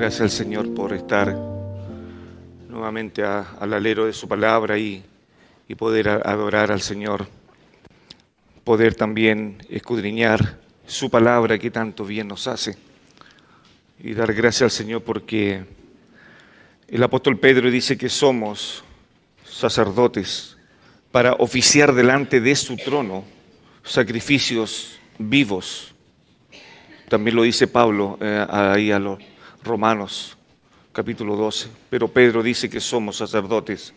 Gracias al Señor por estar nuevamente al alero de su palabra y poder adorar al Señor, poder también escudriñar su palabra que tanto bien nos hace y dar gracias al Señor porque el apóstol Pedro dice que somos sacerdotes para oficiar delante de su trono sacrificios vivos. También lo dice Pablo ahí a los Romanos capítulo 12, pero Pedro dice que somos sacerdotes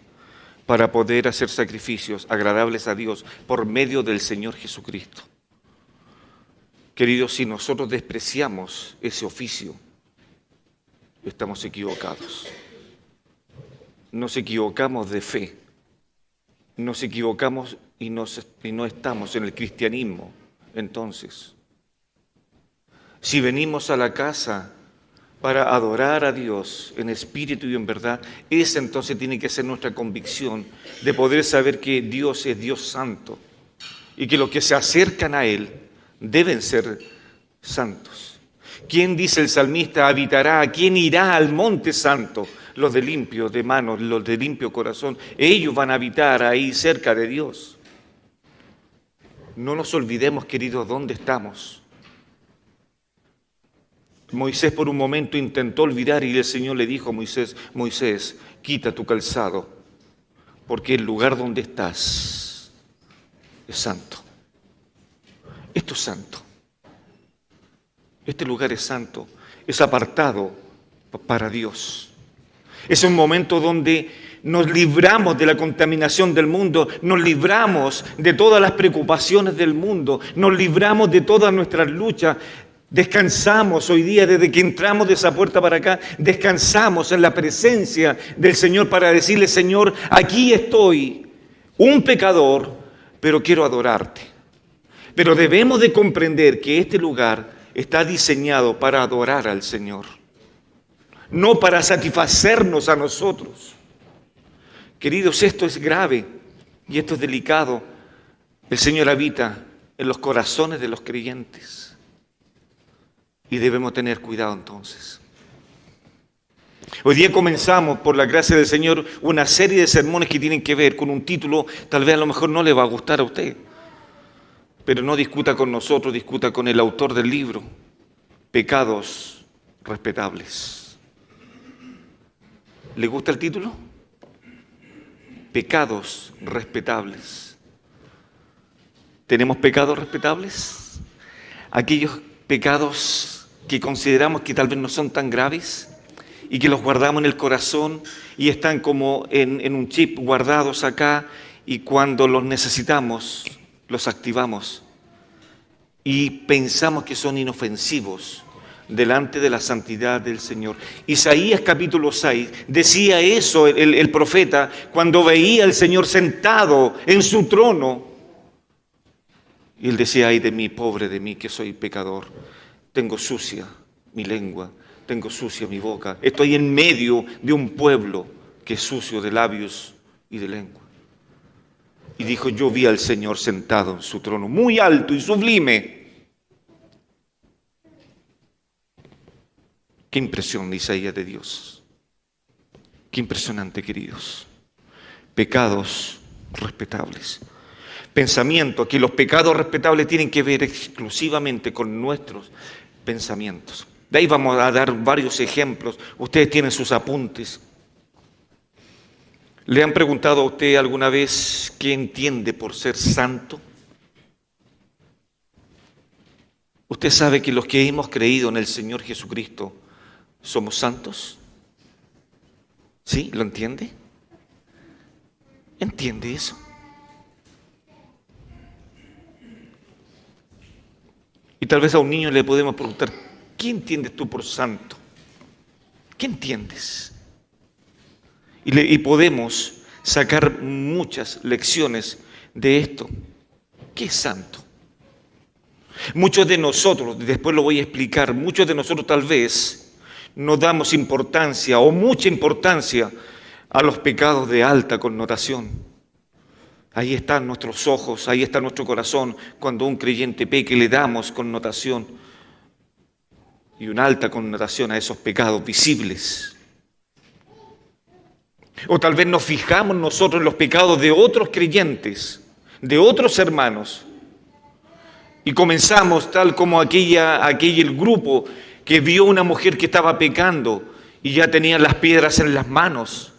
para poder hacer sacrificios agradables a Dios por medio del Señor Jesucristo. Queridos, si nosotros despreciamos ese oficio, estamos equivocados. Nos equivocamos de fe, nos equivocamos y no estamos en el cristianismo. Entonces, si venimos a la casa para adorar a Dios en espíritu y en verdad, esa entonces tiene que ser nuestra convicción de poder saber que Dios es Dios santo y que los que se acercan a Él deben ser santos. ¿Quién, dice el salmista, habitará? ¿Quién irá al monte santo? Los de limpio de manos, los de limpio corazón, ellos van a habitar ahí cerca de Dios. No nos olvidemos, queridos, dónde estamos. Moisés por un momento intentó olvidar y el Señor le dijo a Moisés, Moisés, quita tu calzado, porque el lugar donde estás es santo. Esto es santo. Este lugar es santo, es apartado para Dios. Es un momento donde nos libramos de la contaminación del mundo, nos libramos de todas las preocupaciones del mundo, nos libramos de todas nuestras luchas. Descansamos hoy día, desde que entramos de esa puerta para acá, descansamos en la presencia del Señor para decirle, Señor, aquí estoy, un pecador, pero quiero adorarte. Pero debemos de comprender que este lugar está diseñado para adorar al Señor, no para satisfacernos a nosotros. Queridos, esto es grave y esto es delicado. El Señor habita en los corazones de los creyentes. Y debemos tener cuidado entonces. Hoy día comenzamos, por la gracia del Señor, una serie de sermones que tienen que ver con un título, tal vez a lo mejor no le va a gustar a usted, pero no discuta con nosotros, discuta con el autor del libro, Pecados Respetables. ¿Le gusta el título? Pecados Respetables. ¿Tenemos pecados respetables? Aquellos pecados que consideramos que tal vez no son tan graves y que los guardamos en el corazón y están como en un chip guardados acá y cuando los necesitamos los activamos y pensamos que son inofensivos delante de la santidad del Señor. Isaías capítulo 6 decía eso el profeta cuando veía al Señor sentado en su trono. Y él decía, ay de mí, pobre de mí, que soy pecador. Tengo sucia mi lengua, tengo sucia mi boca. Estoy en medio de un pueblo que es sucio de labios y de lengua. Y dijo, yo vi al Señor sentado en su trono, muy alto y sublime. Qué impresión de Isaías de Dios. Qué impresionante, queridos. Pecados respetables. Pensamiento, que los pecados respetables tienen que ver exclusivamente con nuestros pensamientos. De ahí vamos a dar varios ejemplos. Ustedes tienen sus apuntes. ¿Le han preguntado a usted alguna vez qué entiende por ser santo? ¿Usted sabe que los que hemos creído en el Señor Jesucristo somos santos? ¿Sí? ¿Lo entiende? ¿Entiende eso? Y tal vez a un niño le podemos preguntar, ¿qué entiendes tú por santo? ¿Qué entiendes? Y podemos sacar muchas lecciones de esto. ¿Qué es santo? Muchos de nosotros, después lo voy a explicar, muchos de nosotros tal vez no damos importancia o mucha importancia a los pecados de alta connotación. Ahí están nuestros ojos, ahí está nuestro corazón. Cuando un creyente peca le damos connotación. y una alta connotación a esos pecados visibles. O tal vez nos fijamos nosotros en los pecados de otros creyentes, de otros hermanos, y comenzamos tal como aquel grupo que vio una mujer que estaba pecando y ya tenían las piedras en las manos.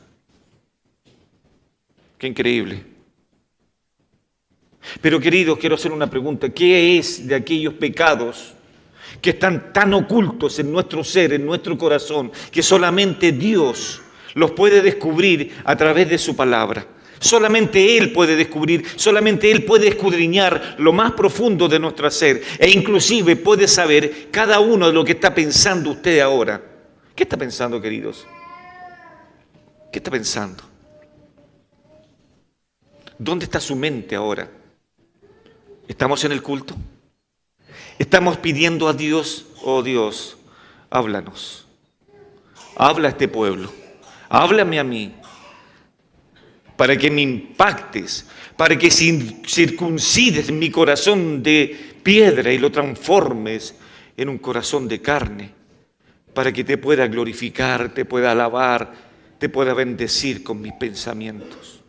Qué increíble. Pero queridos, quiero hacer una pregunta. ¿Qué es de aquellos pecados que están tan ocultos en nuestro ser, en nuestro corazón, que solamente Dios los puede descubrir a través de su palabra? Solamente Él puede descubrir, solamente Él puede escudriñar lo más profundo de nuestro ser e inclusive puede saber cada uno de lo que está pensando usted ahora. ¿Qué está pensando, queridos? ¿Qué está pensando? ¿Dónde está su mente ahora? ¿Estamos en el culto? ¿Estamos pidiendo a Dios, oh Dios, háblanos? Habla a este pueblo, háblame a mí, para que me impactes, para que circuncides mi corazón de piedra y lo transformes en un corazón de carne, para que te pueda glorificar, te pueda alabar, te pueda bendecir con mis pensamientos.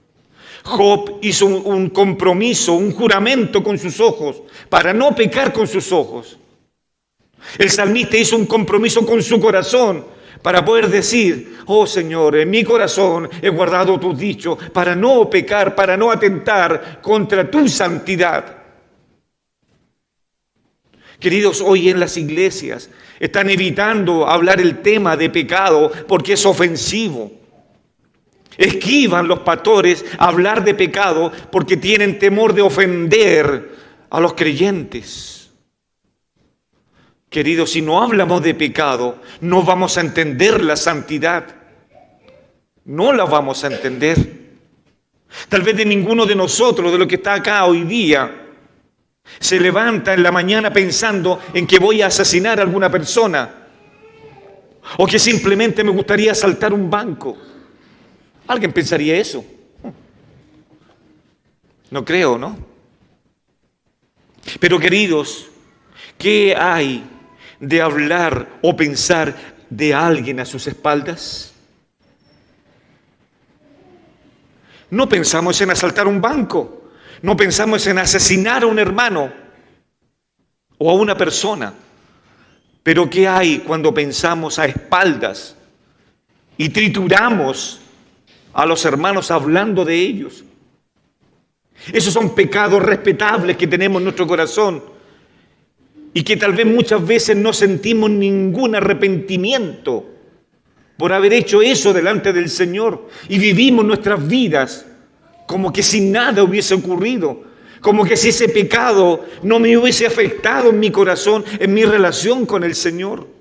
Job hizo un compromiso, un juramento con sus ojos, para no pecar con sus ojos. El salmista hizo un compromiso con su corazón, para poder decir, oh Señor, en mi corazón he guardado tus dichos, para no pecar, para no atentar contra tu santidad. Queridos, hoy en las iglesias están evitando hablar el tema de pecado porque es ofensivo. Esquivan los pastores a hablar de pecado porque tienen temor de ofender a los creyentes. Queridos, si no hablamos de pecado, no vamos a entender la santidad. No la vamos a entender. Tal vez de ninguno de nosotros, de lo que está acá hoy día, se levanta en la mañana pensando en que voy a asesinar a alguna persona o que simplemente me gustaría asaltar un banco. ¿Alguien pensaría eso? No creo, ¿no? Pero queridos, ¿qué hay de hablar o pensar de alguien a sus espaldas? No pensamos en asaltar un banco, no pensamos en asesinar a un hermano o a una persona. Pero ¿qué hay cuando pensamos a espaldas y trituramos a los hermanos hablando de ellos? Esos son pecados respetables que tenemos en nuestro corazón y que tal vez muchas veces no sentimos ningún arrepentimiento por haber hecho eso delante del Señor y vivimos nuestras vidas como que si nada hubiese ocurrido, como que si ese pecado no me hubiese afectado en mi corazón, en mi relación con el Señor.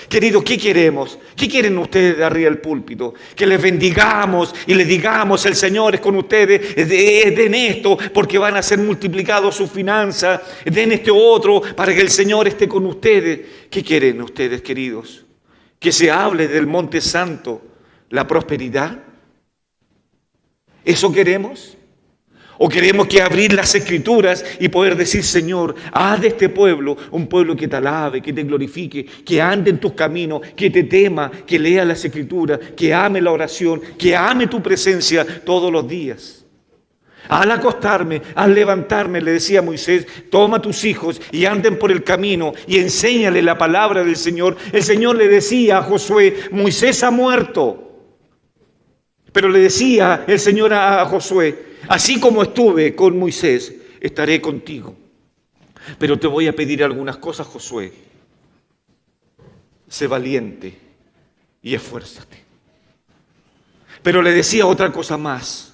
Queridos, ¿qué queremos? ¿Qué quieren ustedes de arriba del púlpito? Que les bendigamos y les digamos, el Señor es con ustedes, den esto porque van a ser multiplicados sus finanzas, den este otro para que el Señor esté con ustedes. ¿Qué quieren ustedes, queridos? Que se hable del Monte Santo, la prosperidad. ¿Eso queremos? ¿O queremos que abrir las Escrituras y poder decir, Señor, haz de este pueblo un pueblo que te alabe, que te glorifique, que ande en tus caminos, que te tema, que lea las Escrituras, que ame la oración, que ame tu presencia todos los días? Al acostarme, al levantarme, le decía a Moisés, toma a tus hijos y anden por el camino y enséñale la palabra del Señor. El Señor le decía a Josué, Moisés ha muerto. Pero le decía el Señor a Josué, así como estuve con Moisés, estaré contigo. Pero te voy a pedir algunas cosas, Josué. Sé valiente y esfuérzate. Pero le decía otra cosa más.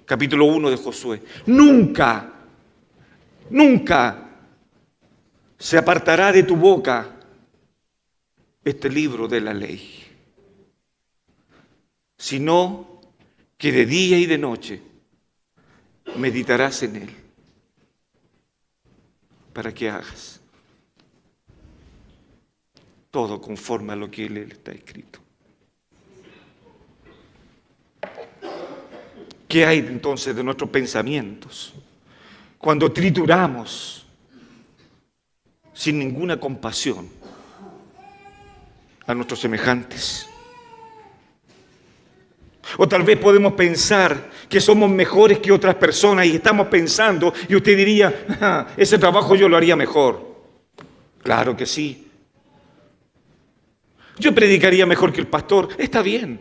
Capítulo 1 de Josué. Nunca se apartará de tu boca este libro de la ley, sino que de día y de noche meditarás en él, para que hagas todo conforme a lo que él está escrito. ¿Qué hay entonces de nuestros pensamientos cuando trituramos sin ninguna compasión a nuestros semejantes. O tal vez podemos pensar que somos mejores que otras personas y estamos pensando, y usted diría, ese trabajo yo lo haría mejor. Claro que sí. Yo predicaría mejor que el pastor. Está bien,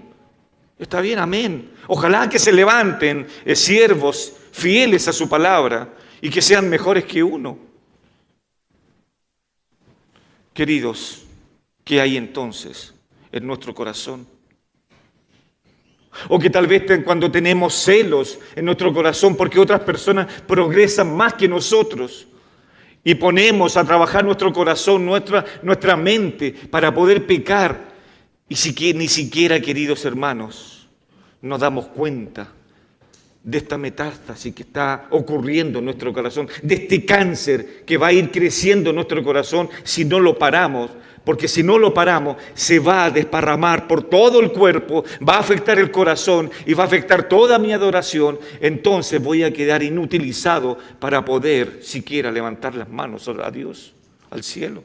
amén. Ojalá que se levanten siervos fieles a su palabra y que sean mejores que uno. Queridos, ¿qué hay entonces en nuestro corazón? O que tal vez cuando tenemos celos en nuestro corazón porque otras personas progresan más que nosotros y ponemos a trabajar nuestro corazón, nuestra mente para poder pecar y ni siquiera, queridos hermanos, nos damos cuenta de esta metástasis que está ocurriendo en nuestro corazón, de este cáncer que va a ir creciendo en nuestro corazón si no lo paramos. Porque si no lo paramos, se va a desparramar por todo el cuerpo, va a afectar el corazón y va a afectar toda mi adoración. Entonces voy a quedar inutilizado para poder siquiera levantar las manos a Dios, al cielo.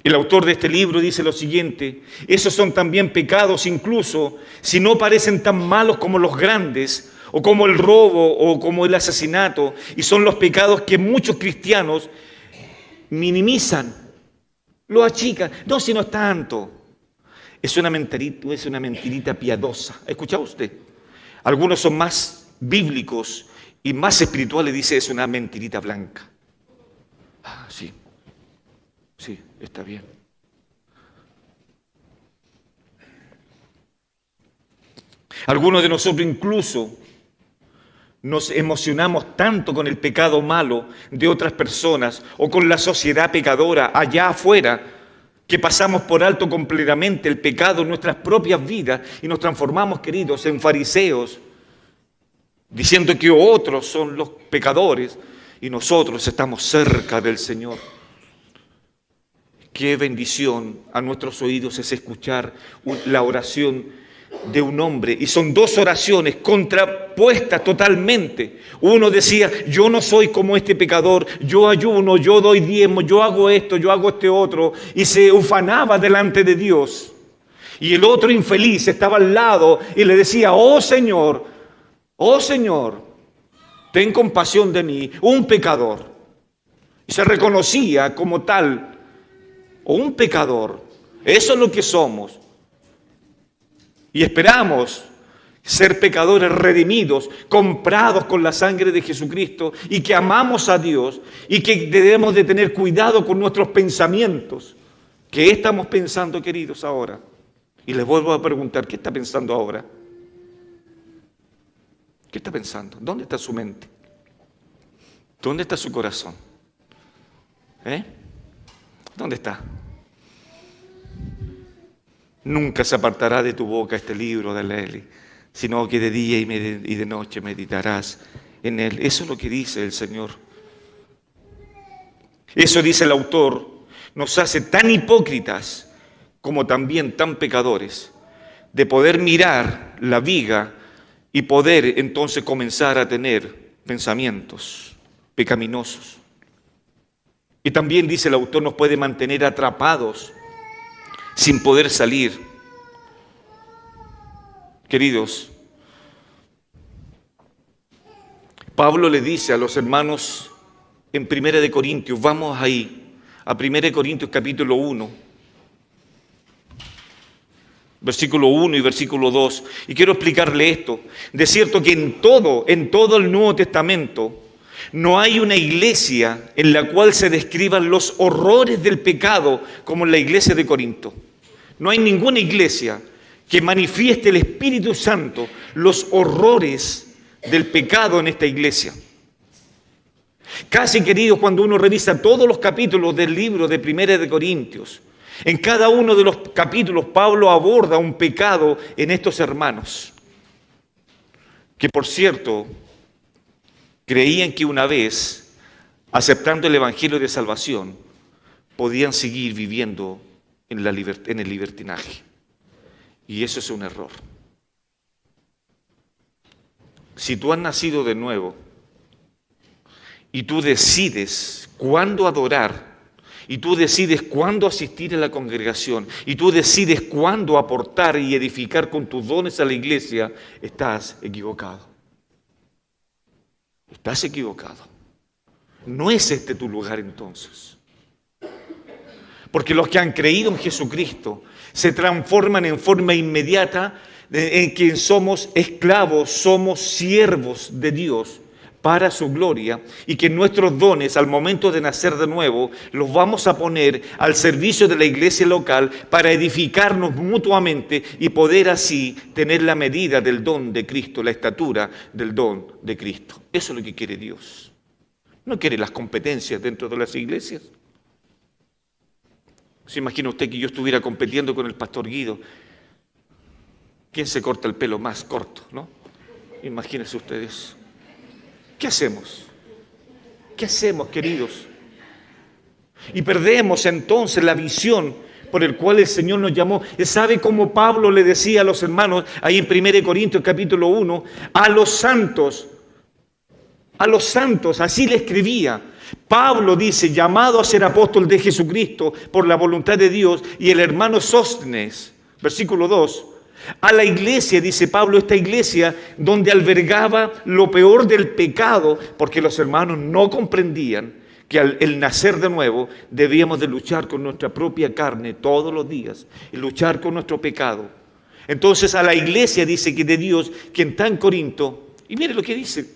El autor de este libro dice lo siguiente: esos son también pecados, incluso si no parecen tan malos como los grandes, o como el robo, o como el asesinato, y son los pecados que muchos cristianos minimizan, lo achican. No, si no es tanto. Es una mentirita piadosa. ¿Ha escuchado usted? Algunos son más bíblicos y más espirituales, dice, es una mentirita blanca. Ah, sí, está bien. Algunos de nosotros incluso nos emocionamos tanto con el pecado malo de otras personas o con la sociedad pecadora allá afuera que pasamos por alto completamente el pecado en nuestras propias vidas y nos transformamos, queridos, en fariseos, diciendo que otros son los pecadores y nosotros estamos cerca del Señor. Qué bendición a nuestros oídos es escuchar la oración de un hombre, y son dos oraciones contrapuestas totalmente. Uno decía, yo no soy como este pecador, yo ayuno, yo doy diezmo, yo hago esto, yo hago este otro, y se ufanaba delante de Dios. Y el otro infeliz estaba al lado y le decía, oh Señor, ten compasión de mí, un pecador. Y se reconocía como tal, o un pecador. Eso es lo que somos. Y esperamos ser pecadores redimidos, comprados con la sangre de Jesucristo, y que amamos a Dios y que debemos de tener cuidado con nuestros pensamientos. ¿Qué estamos pensando, queridos, ahora? Y les vuelvo a preguntar, ¿qué está pensando ahora? ¿Qué está pensando? ¿Dónde está su mente? ¿Dónde está su corazón? ¿Dónde está? Nunca se apartará de tu boca este libro de la ley, sino que de día y de noche meditarás en él. Eso es lo que dice el Señor. Eso dice el autor, nos hace tan hipócritas como también tan pecadores, de poder mirar la viga y poder entonces comenzar a tener pensamientos pecaminosos. Y también dice el autor, nos puede mantener atrapados sin poder salir. Queridos, Pablo le dice a los hermanos en 1 Corintios, vamos ahí, a 1 Corintios capítulo 1, versículo 1 y versículo 2, y quiero explicarle esto. De cierto que en todo el Nuevo Testamento, no hay una iglesia en la cual se describan los horrores del pecado como en la iglesia de Corinto. No hay ninguna iglesia que manifieste el Espíritu Santo los horrores del pecado en esta iglesia. Casi, queridos, cuando uno revisa todos los capítulos del libro de 1 Corintios, en cada uno de los capítulos Pablo aborda un pecado en estos hermanos, que por cierto, creían que una vez, aceptando el Evangelio de salvación, podían seguir viviendo en el libertinaje. Y eso es un error. Si tú has nacido de nuevo y tú decides cuándo adorar, y tú decides cuándo asistir a la congregación, y tú decides cuándo aportar y edificar con tus dones a la iglesia, estás equivocado. Estás equivocado. No es este tu lugar entonces. Porque los que han creído en Jesucristo se transforman en forma inmediata en quien somos esclavos, somos siervos de Dios para su gloria, y que nuestros dones al momento de nacer de nuevo los vamos a poner al servicio de la iglesia local para edificarnos mutuamente y poder así tener la medida del don de Cristo, la estatura del don de Cristo. Eso es lo que quiere Dios. No quiere las competencias dentro de las iglesias. ¿Se imagina usted que yo estuviera compitiendo con el pastor Guido? ¿Quién se corta el pelo más corto, no? Imagínense ustedes. ¿Qué hacemos? ¿Qué hacemos, queridos? Y perdemos entonces la visión por el cual el Señor nos llamó. ¿Sabe cómo Pablo le decía a los hermanos, ahí en 1 Corintios capítulo 1, a los santos, así le escribía? Pablo dice, llamado a ser apóstol de Jesucristo por la voluntad de Dios, y el hermano Sóstenes, versículo 2, a la iglesia, dice Pablo, esta iglesia donde albergaba lo peor del pecado, porque los hermanos no comprendían que al el nacer de nuevo debíamos de luchar con nuestra propia carne todos los días y luchar con nuestro pecado. Entonces a la iglesia dice que de Dios, quien está en Corinto, y mire lo que dice,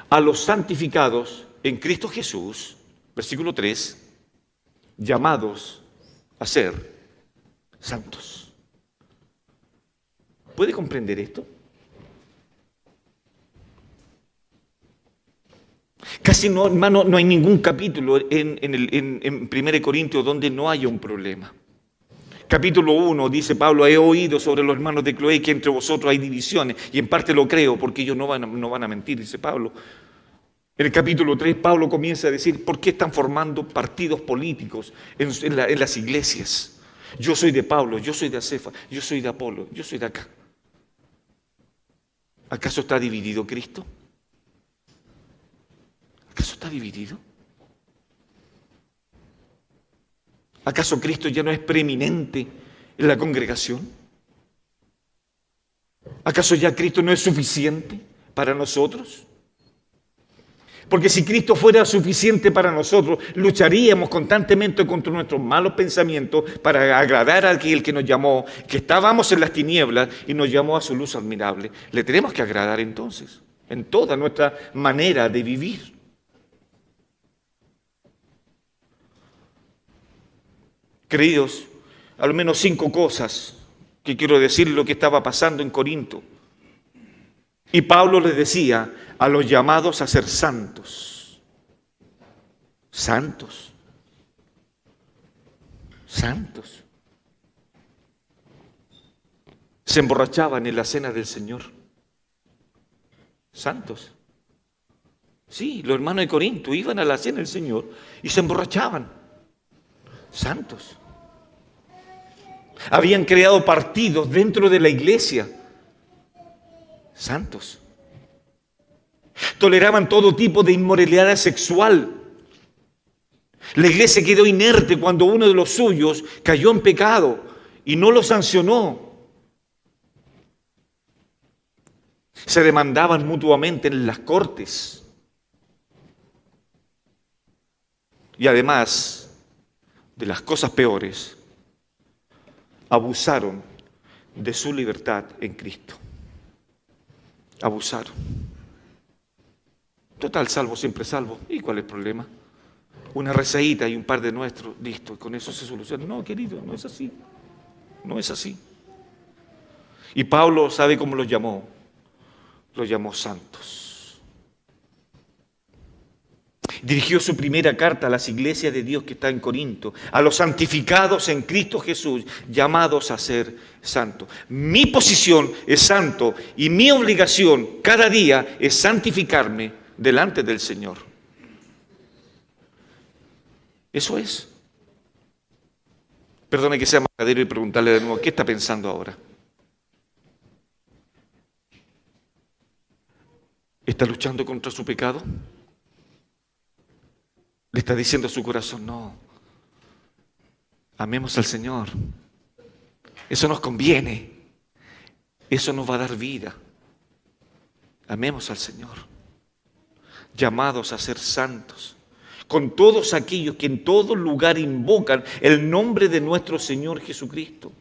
a los santificados en Cristo Jesús, versículo 3, llamados a ser santos. ¿Puede comprender esto? Casi no, hermano, no hay ningún capítulo en 1 Corintios donde no haya un problema. Capítulo 1 dice Pablo, he oído sobre los hermanos de Cloé que entre vosotros hay divisiones, y en parte lo creo porque ellos no van a mentir, dice Pablo. En el capítulo 3 Pablo comienza a decir, ¿por qué están formando partidos políticos en las iglesias? Yo soy de Pablo, yo soy de Acefa, yo soy de Apolo, yo soy de acá. ¿Acaso está dividido Cristo? ¿Acaso está dividido? ¿Acaso Cristo ya no es preeminente en la congregación? ¿Acaso ya Cristo no es suficiente para nosotros? Porque si Cristo fuera suficiente para nosotros, lucharíamos constantemente contra nuestros malos pensamientos para agradar a aquel que nos llamó, que estábamos en las tinieblas y nos llamó a su luz admirable. Le tenemos que agradar entonces, en toda nuestra manera de vivir. Queridos, al menos 5 cosas que quiero decir lo que estaba pasando en Corinto. Y Pablo les decía a los llamados a ser santos. Santos. Santos. Se emborrachaban en la cena del Señor. Santos. Sí, los hermanos de Corinto iban a la cena del Señor y se emborrachaban. Santos. Habían creado partidos dentro de la iglesia. Santos. Toleraban todo tipo de inmoralidad sexual. La iglesia quedó inerte cuando uno de los suyos cayó en pecado y no lo sancionó. Se demandaban mutuamente en las cortes. Y además de las cosas peores, abusaron de su libertad en Cristo. Abusaron. Total, salvo siempre salvo. ¿Y cuál es el problema? Una rezadita y un par de nuestros, listo, con eso se soluciona. No, querido, no es así. No es así. Y Pablo, ¿sabe cómo los llamó? Los llamó santos. Dirigió su primera carta a las iglesias de Dios que está en Corinto, a los santificados en Cristo Jesús, llamados a ser santos. Mi posición es santo y mi obligación cada día es santificarme delante del Señor. Eso es. Perdone que sea majadero y preguntarle de nuevo, ¿qué está pensando ahora? ¿Está luchando contra su pecado? Le está diciendo a su corazón, no, amemos al Señor. Eso nos conviene. Eso nos va a dar vida. Amemos al Señor. Llamados a ser santos. Con todos aquellos que en todo lugar invocan el nombre de nuestro Señor Jesucristo.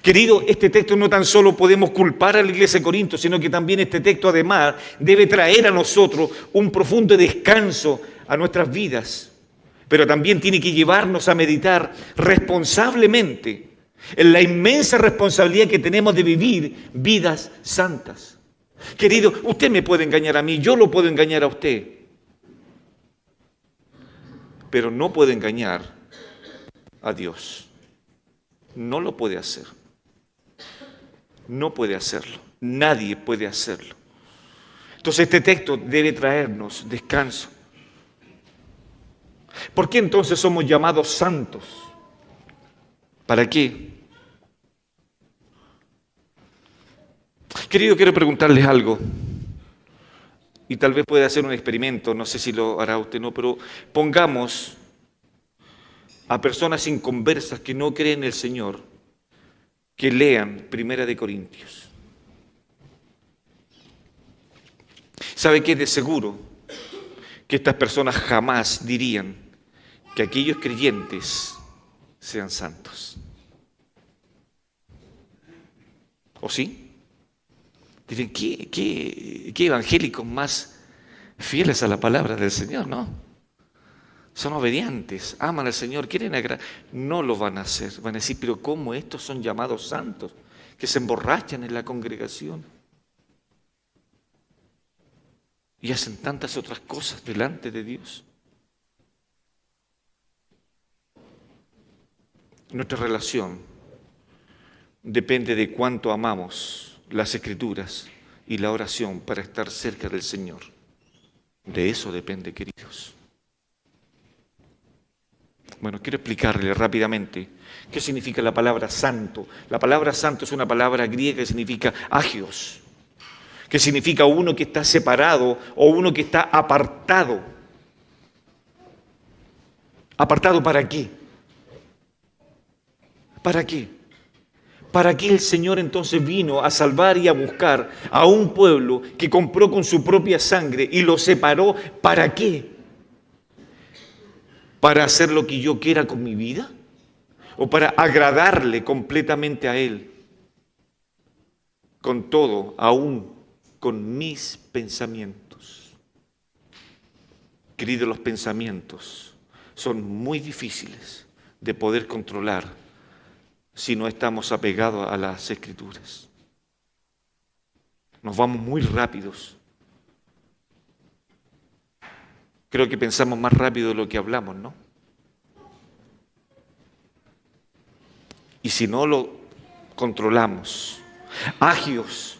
Querido, este texto no tan solo podemos culpar a la iglesia de Corinto, sino que también este texto además debe traer a nosotros un profundo descanso a nuestras vidas. Pero también tiene que llevarnos a meditar responsablemente en la inmensa responsabilidad que tenemos de vivir vidas santas. Querido, usted me puede engañar a mí, yo lo puedo engañar a usted, pero no puede engañar a Dios. No lo puede hacer. No puede hacerlo. Nadie puede hacerlo. Entonces este texto debe traernos descanso. ¿Por qué entonces somos llamados santos? ¿Para qué? Querido, quiero preguntarles algo. Y tal vez pueda hacer un experimento, no sé si lo hará usted, no, pero pongamos a personas inconversas que no creen en el Señor, que lean Primera de Corintios. ¿Sabe qué? De seguro que estas personas jamás dirían que aquellos creyentes sean santos. ¿O sí? Dirían, ¿qué evangélicos más fieles a la palabra del Señor, no? Son obedientes, aman al Señor, quieren agradar. No lo van a hacer. Van a decir, pero ¿cómo estos son llamados santos? Que se emborrachan en la congregación. Y hacen tantas otras cosas delante de Dios. Nuestra relación depende de cuánto amamos las Escrituras y la oración para estar cerca del Señor. De eso depende, queridos. Bueno, quiero explicarle rápidamente qué significa la palabra santo. La palabra santo es una palabra griega que significa agios, que significa uno que está separado o uno que está apartado. ¿Apartado para qué? ¿Para qué? ¿Para qué el Señor entonces vino a salvar y a buscar a un pueblo que compró con su propia sangre y lo separó? ¿Para qué? ¿Para hacer lo que yo quiera con mi vida? ¿O para agradarle completamente a Él? Con todo, aún con mis pensamientos. Queridos, los pensamientos son muy difíciles de poder controlar si no estamos apegados a las Escrituras. Nos vamos muy rápidos. Creo que pensamos más rápido de lo que hablamos, ¿no? Y si no lo controlamos, agios,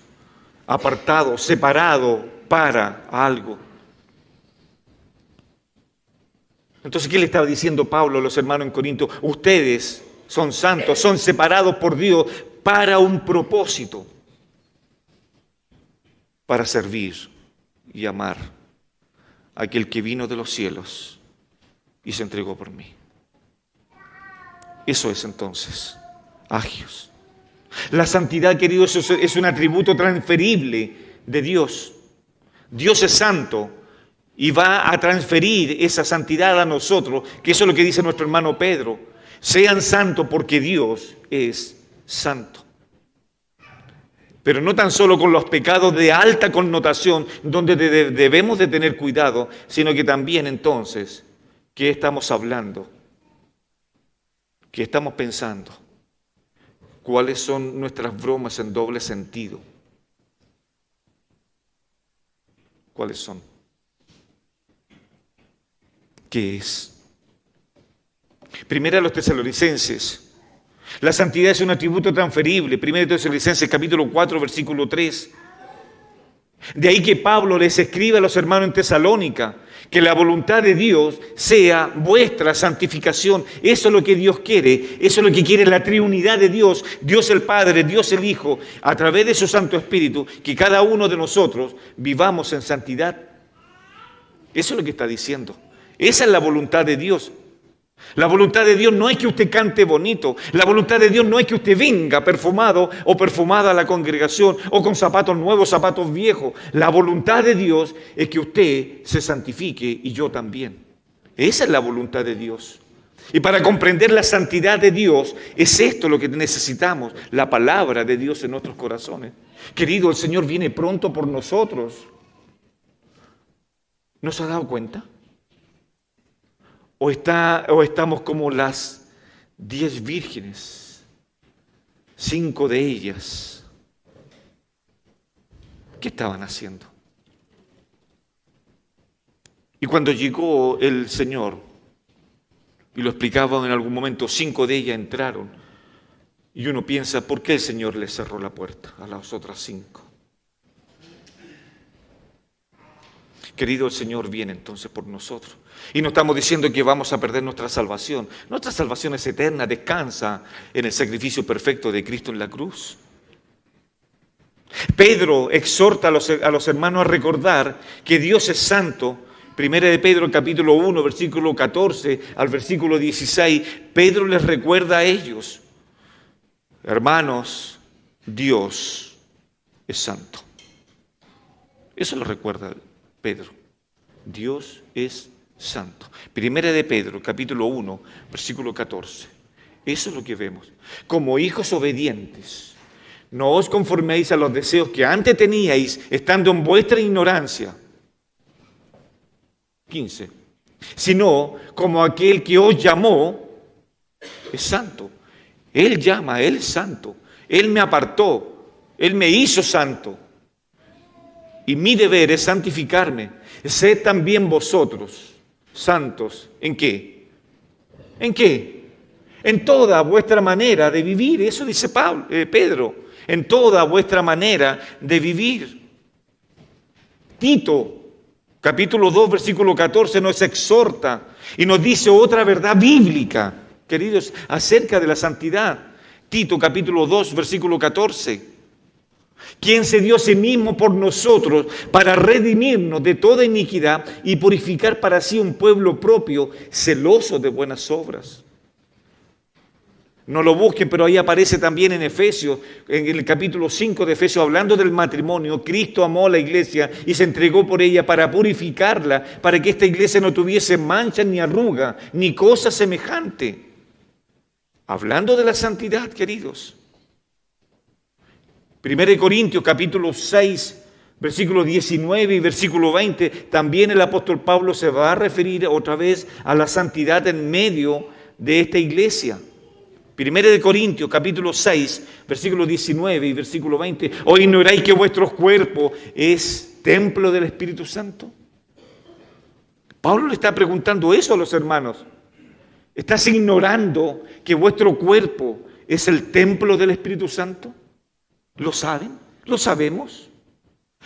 apartado, separado para algo. Entonces, ¿qué le estaba diciendo Pablo a los hermanos en Corinto? Ustedes son santos, son separados por Dios para un propósito, para servir y amar a aquel que vino de los cielos y se entregó por mí. Eso es entonces agios. La santidad, queridos, es un atributo transferible de Dios. Dios es santo y va a transferir esa santidad a nosotros, que eso es lo que dice nuestro hermano Pedro. Sean santos porque Dios es santo. Pero no tan solo con los pecados de alta connotación, donde debemos de tener cuidado, sino que también entonces, ¿qué estamos hablando? ¿Qué estamos pensando? ¿Cuáles son nuestras bromas en doble sentido? ¿Cuáles son? ¿Qué es? Primera a los Tesalonicenses. La santidad es un atributo transferible. Primera de Tesalonicenses, capítulo 4, versículo 3. De ahí que Pablo les escribe a los hermanos en Tesalónica que la voluntad de Dios sea vuestra santificación. Eso es lo que Dios quiere. Eso es lo que quiere la triunidad de Dios. Dios el Padre, Dios el Hijo, a través de su Santo Espíritu, que cada uno de nosotros vivamos en santidad. Eso es lo que está diciendo. Esa es la voluntad de Dios. La voluntad de Dios no es que usted cante bonito. La voluntad de Dios no es que usted venga perfumado o perfumada a la congregación o con zapatos nuevos, zapatos viejos. La voluntad de Dios es que usted se santifique y yo también. Esa es la voluntad de Dios. Y para comprender la santidad de Dios, es esto lo que necesitamos, la palabra de Dios en nuestros corazones. Querido, el Señor viene pronto por nosotros. ¿No se ha dado cuenta? ¿O estamos como las 10 vírgenes? 5 de ellas. ¿Qué estaban haciendo? Y cuando llegó el Señor, y lo explicaban en algún momento, 5 de ellas entraron. Y uno piensa, ¿por qué el Señor le cerró la puerta a las otras 5? Querido, el Señor viene entonces por nosotros. Y no estamos diciendo que vamos a perder nuestra salvación. Nuestra salvación es eterna, descansa en el sacrificio perfecto de Cristo en la cruz. Pedro exhorta a los hermanos a recordar que Dios es santo. Primera de Pedro, capítulo 1, versículo 14 al versículo 16. Pedro les recuerda a ellos: hermanos, Dios es santo. Eso lo recuerda Pedro. Dios es santo. Primera de Pedro, capítulo 1, versículo 14. Eso es lo que vemos. Como hijos obedientes, no os conforméis a los deseos que antes teníais, estando en vuestra ignorancia. 15. Sino como aquel que os llamó es santo. Él llama, Él es santo. Él me apartó, Él me hizo santo. Y mi deber es santificarme. Sed también vosotros santos. ¿En qué? ¿En qué? En toda vuestra manera de vivir. Eso dice Pedro. En toda vuestra manera de vivir. Tito, capítulo 2, versículo 14, nos exhorta y nos dice otra verdad bíblica, queridos, acerca de la santidad. Tito, capítulo 2, versículo 14. Quien se dio a sí mismo por nosotros para redimirnos de toda iniquidad y purificar para sí un pueblo propio, celoso de buenas obras. No lo busquen, pero ahí aparece también en Efesios, en el capítulo 5 de Efesios, hablando del matrimonio. Cristo amó a la iglesia y se entregó por ella para purificarla, para que esta iglesia no tuviese mancha ni arruga, ni cosa semejante. Hablando de la santidad, queridos. 1 Corintios capítulo 6, versículo 19 y versículo 20, también el apóstol Pablo se va a referir otra vez a la santidad en medio de esta iglesia. 1 Corintios capítulo 6, versículo 19 y versículo 20, ¿o ignoráis que vuestro cuerpo es templo del Espíritu Santo? Pablo le está preguntando eso a los hermanos. ¿Estás ignorando que vuestro cuerpo es el templo del Espíritu Santo? ¿Lo saben? ¿Lo sabemos?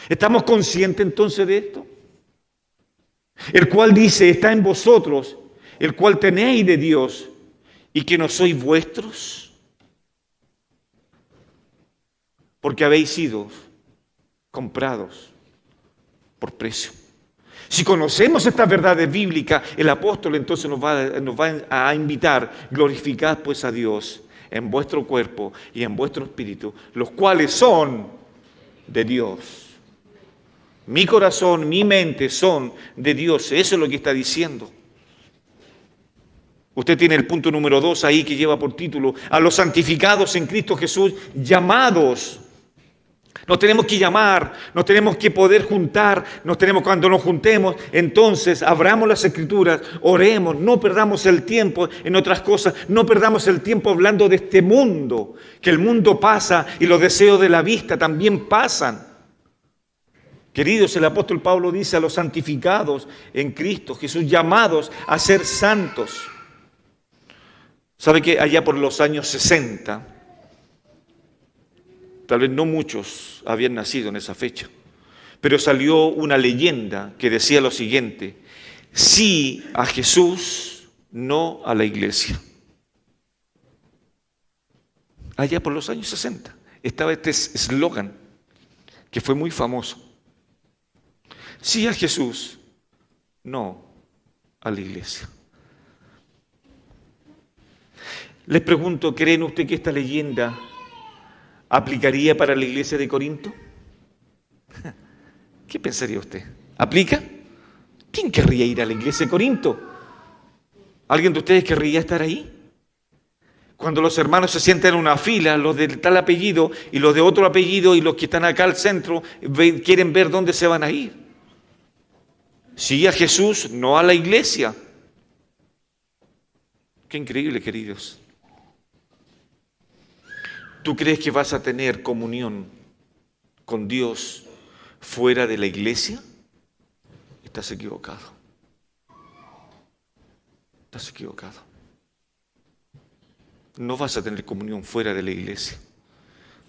¿Estamos conscientes entonces de esto? El cual dice, está en vosotros, el cual tenéis de Dios, y que no sois vuestros, porque habéis sido comprados por precio. Si conocemos estas verdades bíblicas, el apóstol entonces nos va a invitar: glorificad pues a Dios en vuestro cuerpo y en vuestro espíritu, los cuales son de Dios. Mi corazón, mi mente son de Dios. Eso es lo que está diciendo. Usted tiene el punto número 2 ahí, que lleva por título: a los santificados en Cristo Jesús, llamados. Nos tenemos que llamar, nos tenemos que poder juntar, cuando nos juntemos, entonces abramos las Escrituras, oremos, no perdamos el tiempo en otras cosas, no perdamos el tiempo hablando de este mundo, que el mundo pasa y los deseos de la vista también pasan. Queridos, el apóstol Pablo dice: a los santificados en Cristo Jesús, llamados a ser santos. ¿Sabe que allá por los años 60, tal vez no muchos habían nacido en esa fecha, pero salió una leyenda que decía lo siguiente: sí a Jesús, no a la iglesia? Allá por los años 60 estaba este eslogan que fue muy famoso: sí a Jesús, no a la iglesia. Les pregunto, ¿creen usted que esta leyenda aplicaría para la iglesia de Corinto? ¿Qué pensaría usted? ¿Aplica? ¿Quién querría ir a la iglesia de Corinto? ¿Alguien de ustedes querría estar ahí? Cuando los hermanos se sientan en una fila, los de tal apellido y los de otro apellido y los que están acá al centro, quieren ver dónde se van a ir. Sí a Jesús, no a la iglesia. Qué increíble, queridos. ¿Tú crees que vas a tener comunión con Dios fuera de la iglesia? Estás equivocado. Estás equivocado. No vas a tener comunión fuera de la iglesia.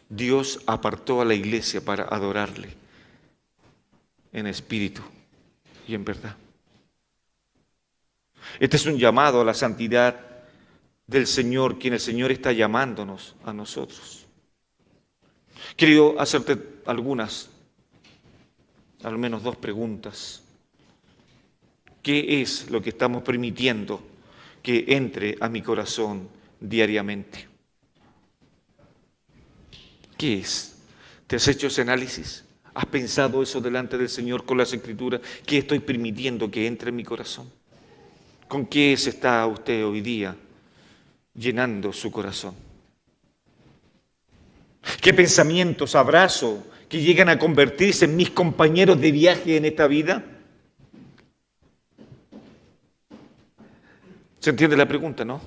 Dios apartó a la iglesia para adorarle en espíritu y en verdad. Este es un llamado a la santidad del Señor, quien el Señor está llamándonos a nosotros. Quiero hacerte algunas, al menos dos preguntas. ¿Qué es lo que estamos permitiendo que entre a mi corazón diariamente? ¿Qué es? ¿Te has hecho ese análisis? ¿Has pensado eso delante del Señor con las Escrituras? ¿Qué estoy permitiendo que entre en mi corazón? ¿Con qué se está usted hoy día llenando su corazón? ¿Qué pensamientos abrazo que llegan a convertirse en mis compañeros de viaje en esta vida? ¿Se entiende la pregunta, no?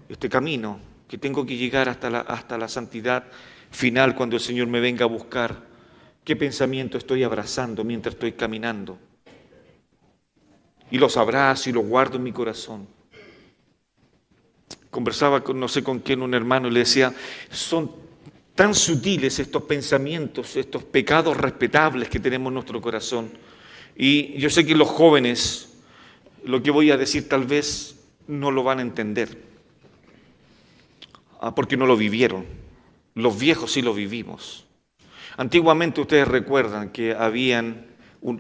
Este camino que tengo que llegar hasta la santidad final cuando el Señor me venga a buscar. ¿Qué pensamiento estoy abrazando mientras estoy caminando? Y los abrazo y los guardo en mi corazón. Conversaba con no sé con quién, un hermano, y le decía, son tan sutiles estos pensamientos, estos pecados respetables que tenemos en nuestro corazón. Y yo sé que los jóvenes, lo que voy a decir tal vez no lo van a entender, porque no lo vivieron. Los viejos sí lo vivimos. Antiguamente ustedes recuerdan que habían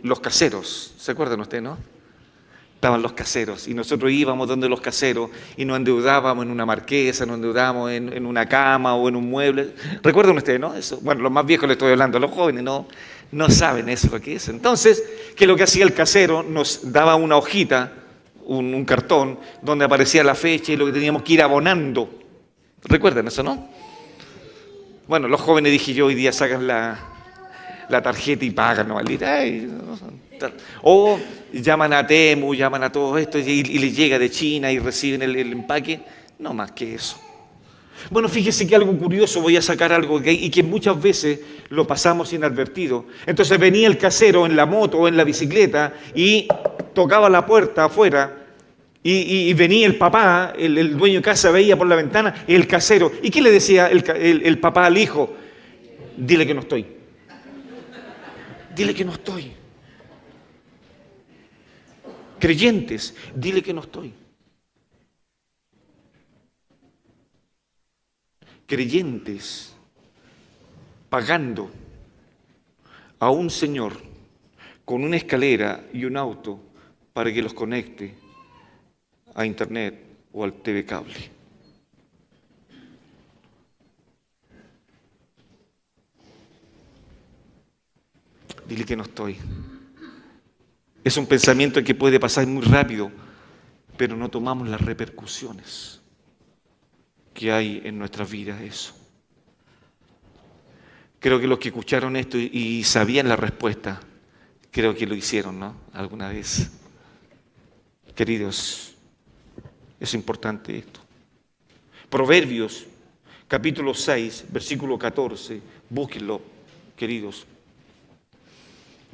los caseros, ¿se acuerdan ustedes, no? Estaban los caseros y nosotros íbamos donde los caseros y nos endeudábamos en una marquesa, nos endeudábamos en una cama o en un mueble. ¿Recuerdan ustedes, no? Eso, bueno, los más viejos les estoy hablando, los jóvenes no saben eso lo que es. Entonces, ¿qué es lo que hacía el casero? Nos daba una hojita, un cartón, donde aparecía la fecha y lo que teníamos que ir abonando. ¿Recuerdan eso, no? Bueno, los jóvenes, dije yo, hoy día sacan la tarjeta y pagan, ¿no? O llaman a Temu, llaman a todo esto y les llega de China y reciben el empaque. No más que eso. Bueno, fíjese que algo curioso, voy a sacar algo y que muchas veces lo pasamos inadvertido. Entonces venía el casero en la moto o en la bicicleta y tocaba la puerta afuera y venía el papá, el dueño de casa veía por la ventana, el casero. ¿Y qué le decía el papá al hijo? Dile que no estoy. Dile que no estoy. Creyentes, dile que no estoy. Creyentes pagando a un señor con una escalera y un auto para que los conecte a internet o al TV cable. Dile que no estoy. Es un pensamiento que puede pasar muy rápido, pero no tomamos las repercusiones que hay en nuestras vidas eso. Creo que los que escucharon esto y sabían la respuesta, creo que lo hicieron, ¿no? Alguna vez. Queridos, es importante esto. Proverbios, capítulo 6, versículo 14, búsquenlo, queridos.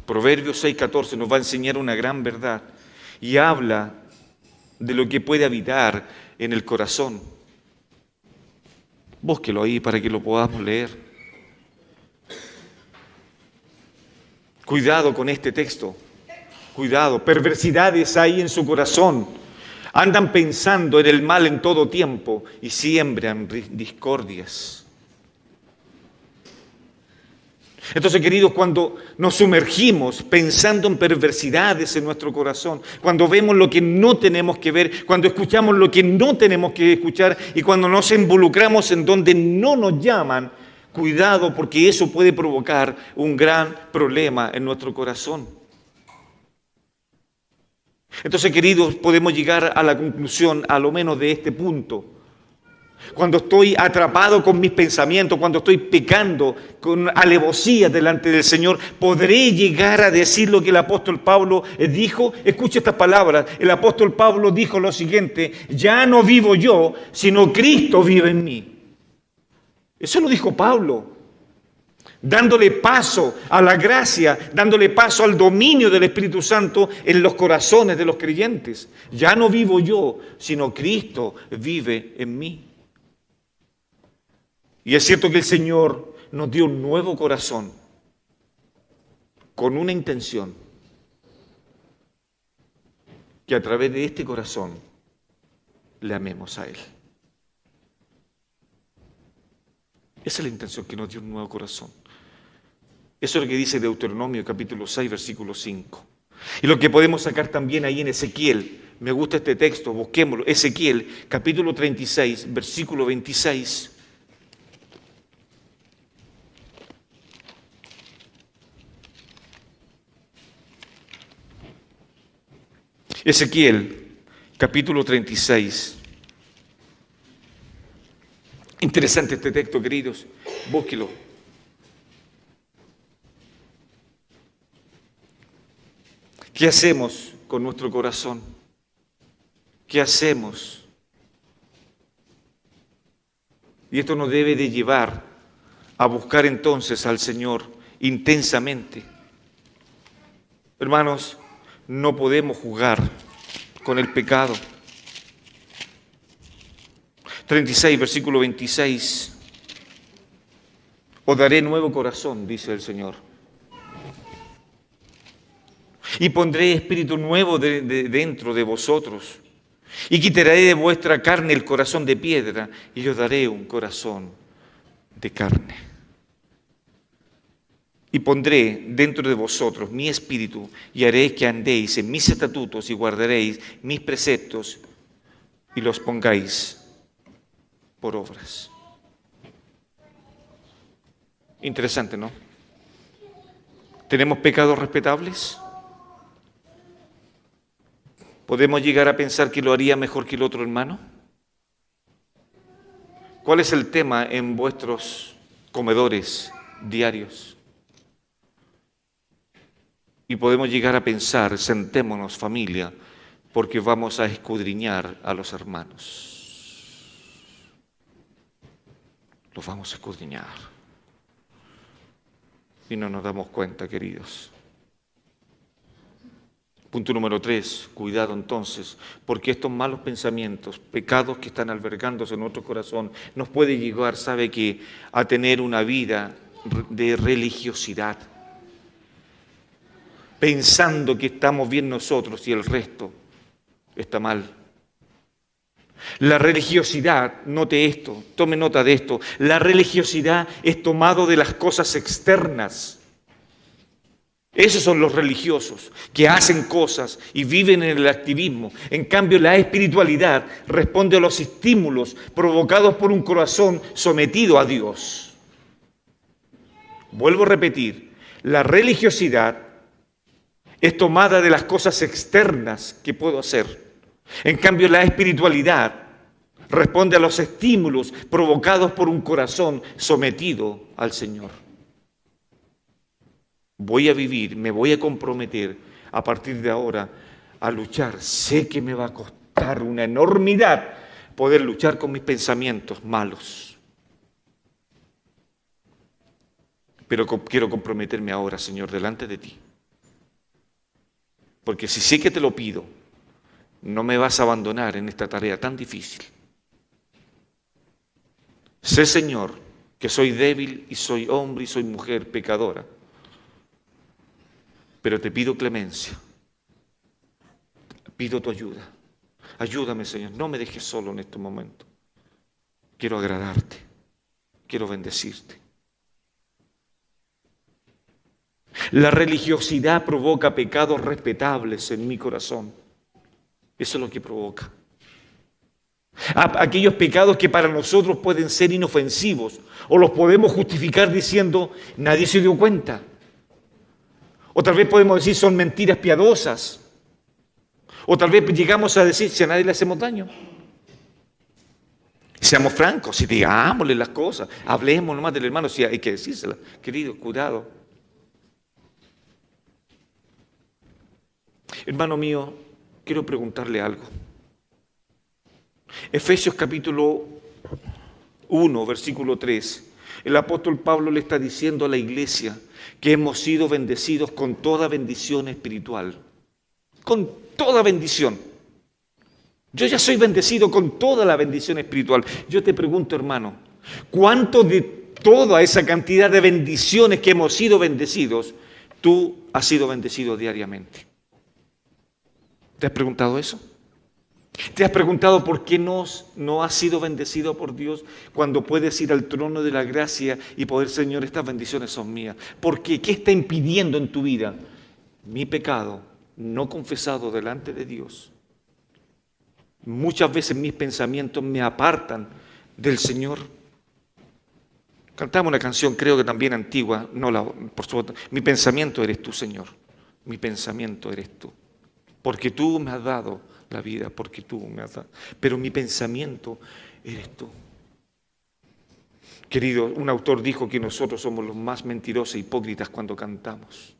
Proverbios 6:14 nos va a enseñar una gran verdad y habla de lo que puede habitar en el corazón. Búsquelo ahí para que lo podamos leer. Cuidado con este texto. Cuidado, perversidades hay en su corazón. Andan pensando en el mal en todo tiempo y siembran discordias. Entonces, queridos, cuando nos sumergimos pensando en perversidades en nuestro corazón, cuando vemos lo que no tenemos que ver, cuando escuchamos lo que no tenemos que escuchar y cuando nos involucramos en donde no nos llaman, cuidado, porque eso puede provocar un gran problema en nuestro corazón. Entonces, queridos, podemos llegar a la conclusión, a lo menos de este punto. Cuando estoy atrapado con mis pensamientos, cuando estoy pecando con alevosía delante del Señor, ¿podré llegar a decir lo que el apóstol Pablo dijo? Escuche estas palabras. El apóstol Pablo dijo lo siguiente: ya no vivo yo, sino Cristo vive en mí. Eso lo dijo Pablo, dándole paso a la gracia, dándole paso al dominio del Espíritu Santo en los corazones de los creyentes. Ya no vivo yo, sino Cristo vive en mí. Y es cierto que el Señor nos dio un nuevo corazón con una intención, que a través de este corazón le amemos a Él. Esa es la intención, que nos dio un nuevo corazón. Eso es lo que dice Deuteronomio capítulo 6, versículo 5. Y lo que podemos sacar también ahí en Ezequiel, me gusta este texto, busquémoslo, Ezequiel capítulo 36, versículo 26. Ezequiel, capítulo 36. Interesante este texto, queridos. Búsquelo. ¿Qué hacemos con nuestro corazón? ¿Qué hacemos? Y esto nos debe de llevar a buscar entonces al Señor intensamente. Hermanos, no podemos jugar con el pecado. 36, versículo 26. Os daré nuevo corazón, dice el Señor. Y pondré espíritu nuevo dentro de vosotros. Y quitaré de vuestra carne el corazón de piedra y os daré un corazón de carne. Y pondré dentro de vosotros mi espíritu y haré que andéis en mis estatutos y guardaréis mis preceptos y los pongáis por obras. Interesante, ¿no? ¿Tenemos pecados respetables? ¿Podemos llegar a pensar que lo haría mejor que el otro hermano? ¿Cuál es el tema en vuestros comedores diarios? Y podemos llegar a pensar, sentémonos familia, porque vamos a escudriñar a los hermanos. Los vamos a escudriñar. Y no nos damos cuenta, queridos. Punto número 3, cuidado entonces, porque estos malos pensamientos, pecados que están albergándose en nuestro corazón, nos puede llevar, ¿sabe qué?, a tener una vida de religiosidad, pensando que estamos bien nosotros y el resto está mal. La religiosidad, note esto, tome nota de esto, la religiosidad es tomado de las cosas externas. Esos son los religiosos, que hacen cosas y viven en el activismo. En cambio, la espiritualidad responde a los estímulos provocados por un corazón sometido a Dios. Vuelvo a repetir, la religiosidad es tomada de las cosas externas que puedo hacer. En cambio, la espiritualidad responde a los estímulos provocados por un corazón sometido al Señor. Voy a vivir, me voy a comprometer a partir de ahora a luchar. Sé que me va a costar una enormidad poder luchar con mis pensamientos malos. Pero quiero comprometerme ahora, Señor, delante de ti. Porque si sé que te lo pido, no me vas a abandonar en esta tarea tan difícil. Sé, Señor, que soy débil y soy hombre y soy mujer pecadora. Pero te pido clemencia. Pido tu ayuda. Ayúdame, Señor. No me dejes solo en este momento. Quiero agradarte. Quiero bendecirte. La religiosidad provoca pecados respetables en mi corazón. Eso es lo que provoca. Aquellos pecados que para nosotros pueden ser inofensivos o los podemos justificar diciendo nadie se dio cuenta. O tal vez podemos decir son mentiras piadosas. O tal vez llegamos a decir si a nadie le hacemos daño. Seamos francos, si digámosle las cosas, hablemos nomás del hermano, si hay que decírselas. Querido, cuidado. Hermano mío, quiero preguntarle algo. Efesios capítulo 1, versículo 3. El apóstol Pablo le está diciendo a la iglesia que hemos sido bendecidos con toda bendición espiritual. Con toda bendición. Yo ya soy bendecido con toda la bendición espiritual. Yo te pregunto, hermano, ¿cuánto de toda esa cantidad de bendiciones que hemos sido bendecidos, tú has sido bendecido diariamente? ¿Te has preguntado eso? ¿Te has preguntado por qué no has sido bendecido por Dios cuando puedes ir al trono de la gracia y poder, Señor, estas bendiciones son mías? ¿Por qué? ¿Qué está impidiendo en tu vida? Mi pecado no confesado delante de Dios. Muchas veces mis pensamientos me apartan del Señor. Cantamos una canción, creo que también antigua, por supuesto. Mi pensamiento eres tú, Señor. Mi pensamiento eres tú. Porque tú me has dado la vida, porque tú me has dado. Pero mi pensamiento eres tú. Querido, un autor dijo que nosotros somos los más mentirosos e hipócritas cuando cantamos.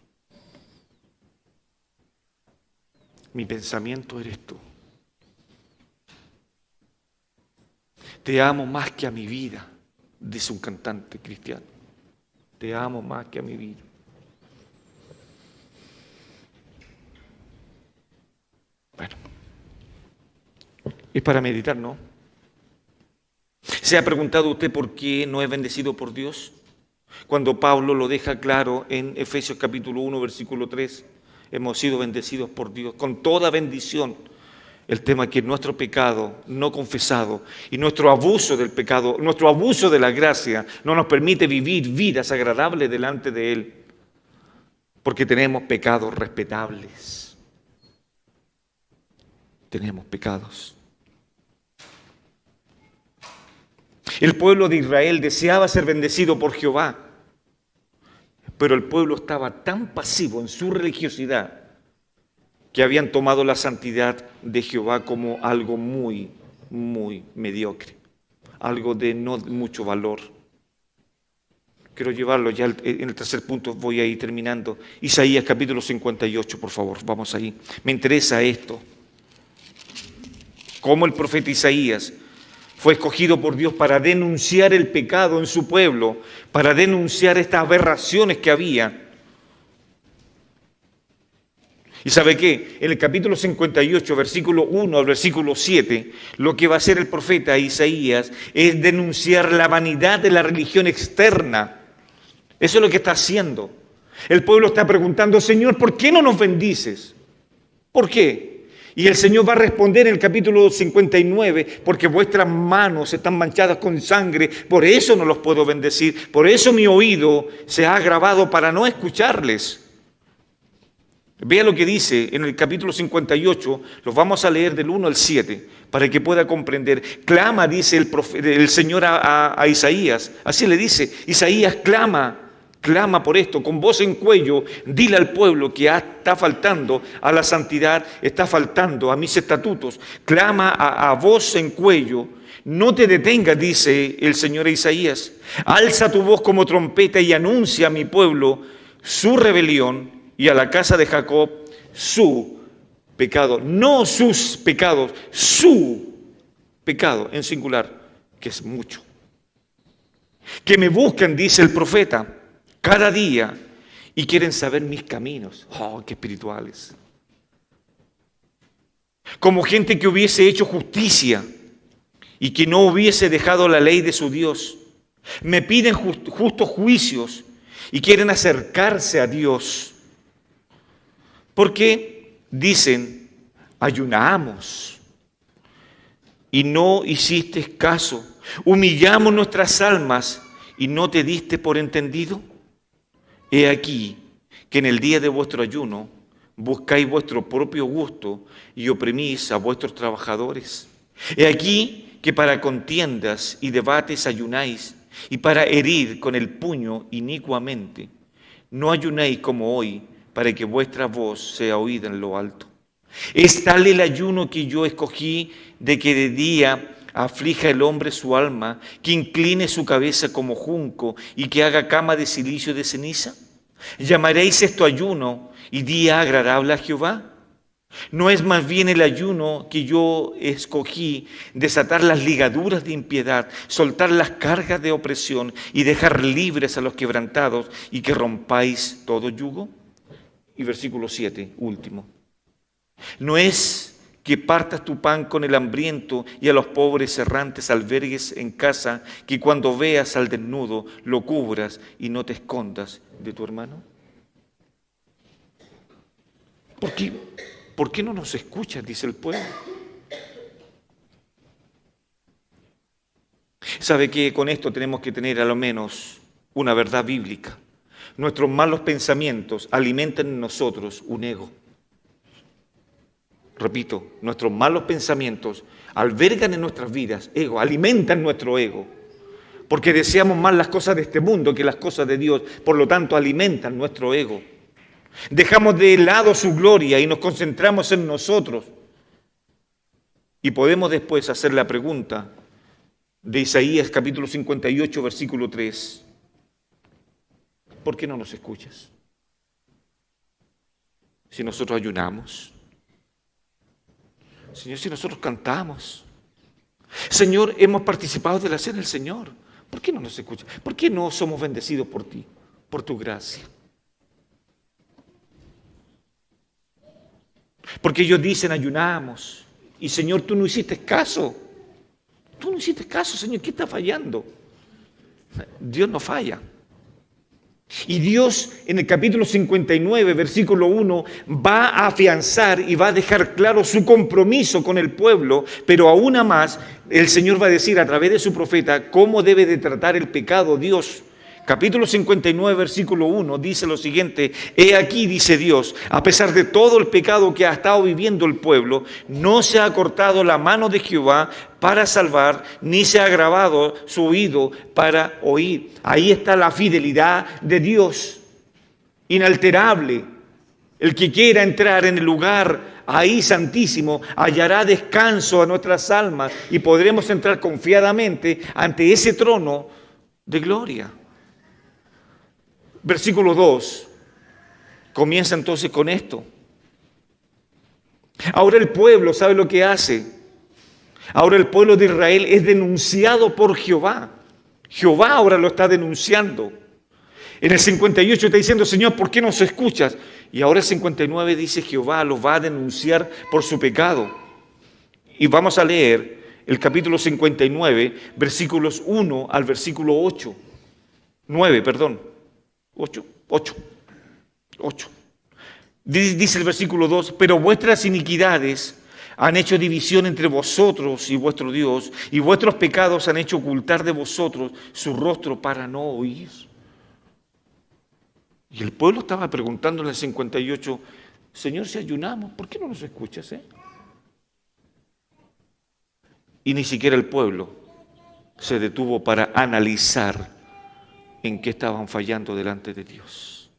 Mi pensamiento eres tú. Te amo más que a mi vida, dice un cantante cristiano. Te amo más que a mi vida. Bueno, es para meditar, ¿no? ¿Se ha preguntado usted por qué no es bendecido por Dios? Cuando Pablo lo deja claro en Efesios capítulo 1, versículo 3, hemos sido bendecidos por Dios con toda bendición. El tema es que nuestro pecado no confesado y nuestro abuso del pecado, nuestro abuso de la gracia no nos permite vivir vidas agradables delante de Él, porque tenemos pecados respetables. Tenemos pecados. El pueblo de Israel deseaba ser bendecido por Jehová, pero el pueblo estaba tan pasivo en su religiosidad que habían tomado la santidad de Jehová como algo muy, muy mediocre, algo de no mucho valor. Quiero llevarlo ya en el tercer punto, voy a ir terminando. Isaías capítulo 58, por favor, vamos ahí. Me interesa esto. Cómo el profeta Isaías fue escogido por Dios para denunciar el pecado en su pueblo, para denunciar estas aberraciones que había. ¿Y sabe qué? En el capítulo 58, versículo 1 al versículo 7, lo que va a hacer el profeta Isaías es denunciar la vanidad de la religión externa. Eso es lo que está haciendo. El pueblo está preguntando, Señor, ¿por qué no nos bendices? ¿Por qué? Y el Señor va a responder en el capítulo 59, porque vuestras manos están manchadas con sangre, por eso no los puedo bendecir, por eso mi oído se ha agravado para no escucharles. Vea lo que dice en el capítulo 58, los vamos a leer del 1 al 7, para que pueda comprender. Clama, dice el Señor a Isaías, así le dice, Isaías clama por esto, con voz en cuello, dile al pueblo que está faltando a la santidad, está faltando a mis estatutos, clama a voz en cuello, no te detengas, dice el Señor a Isaías, alza tu voz como trompeta y anuncia a mi pueblo su rebelión, y a la casa de Jacob su pecado, no sus pecados, su pecado en singular, que es mucho. Que me buscan, dice el profeta, cada día y quieren saber mis caminos. ¡Oh, qué espirituales! Como gente que hubiese hecho justicia y que no hubiese dejado la ley de su Dios. Me piden justos juicios y quieren acercarse a Dios. Porque dicen, ayunamos y no hiciste caso, humillamos nuestras almas y no te diste por entendido. He aquí que en el día de vuestro ayuno buscáis vuestro propio gusto y oprimís a vuestros trabajadores. He aquí que para contiendas y debates ayunáis, y para herir con el puño inicuamente. No ayunéis como hoy, para que vuestra voz sea oída en lo alto. Es tal el ayuno que yo escogí, de que de día aflija el hombre su alma, que incline su cabeza como junco y que haga cama de cilicio de ceniza. ¿Llamaréis esto ayuno y día agradable a Jehová? ¿No es más bien el ayuno que yo escogí, desatar las ligaduras de impiedad, soltar las cargas de opresión y dejar libres a los quebrantados, y que rompáis todo yugo? Y versículo 7, último. ¿No es que partas tu pan con el hambriento y a los pobres errantes albergues en casa, que cuando veas al desnudo lo cubras y no te escondas de tu hermano? ¿Por qué no nos escuchas?, dice el pueblo. ¿Sabe que con esto tenemos que tener a lo menos una verdad bíblica? Nuestros malos pensamientos alimentan en nosotros un ego. Repito, nuestros malos pensamientos albergan en nuestras vidas ego, alimentan nuestro ego, porque deseamos más las cosas de este mundo que las cosas de Dios, por lo tanto alimentan nuestro ego. Dejamos de lado su gloria y nos concentramos en nosotros. Y podemos después hacer la pregunta de Isaías capítulo 58, versículo 3. ¿Por qué no nos escuchas? Si nosotros ayunamos. Señor, si nosotros cantamos. Señor, hemos participado de la cena del Señor. ¿Por qué no nos escuchas? ¿Por qué no somos bendecidos por ti, por tu gracia? Porque ellos dicen ayunamos. Y Señor, tú no hiciste caso. Tú no hiciste caso, Señor. ¿Qué está fallando? Dios no falla. Y Dios en el capítulo 59, versículo 1, va a afianzar y va a dejar claro su compromiso con el pueblo, pero aún más el Señor va a decir a través de su profeta cómo debe de tratar el pecado Dios. Capítulo 59, versículo 1, dice lo siguiente: he aquí, dice Dios, a pesar de todo el pecado que ha estado viviendo el pueblo, no se ha cortado la mano de Jehová para salvar, ni se ha agravado su oído para oír. Ahí está la fidelidad de Dios, inalterable. El que quiera entrar en el lugar ahí santísimo hallará descanso a nuestras almas y podremos entrar confiadamente ante ese trono de gloria. Versículo 2, comienza entonces con esto. Ahora el pueblo, ¿sabe lo que hace? Ahora el pueblo de Israel es denunciado por Jehová. Jehová ahora lo está denunciando. En el 58 está diciendo, Señor, ¿por qué no nos escuchas? Y ahora el 59 dice, Jehová los va a denunciar por su pecado. Y vamos a leer el capítulo 59, versículos 1 al versículo 8. 9, perdón. 8. Dice el versículo 2, pero vuestras iniquidades han hecho división entre vosotros y vuestro Dios, y vuestros pecados han hecho ocultar de vosotros su rostro para no oír. Y el pueblo estaba preguntando en el 58, Señor, si ayunamos, ¿por qué no nos escuchas? Y ni siquiera el pueblo se detuvo para analizar en qué estaban fallando delante de Dios.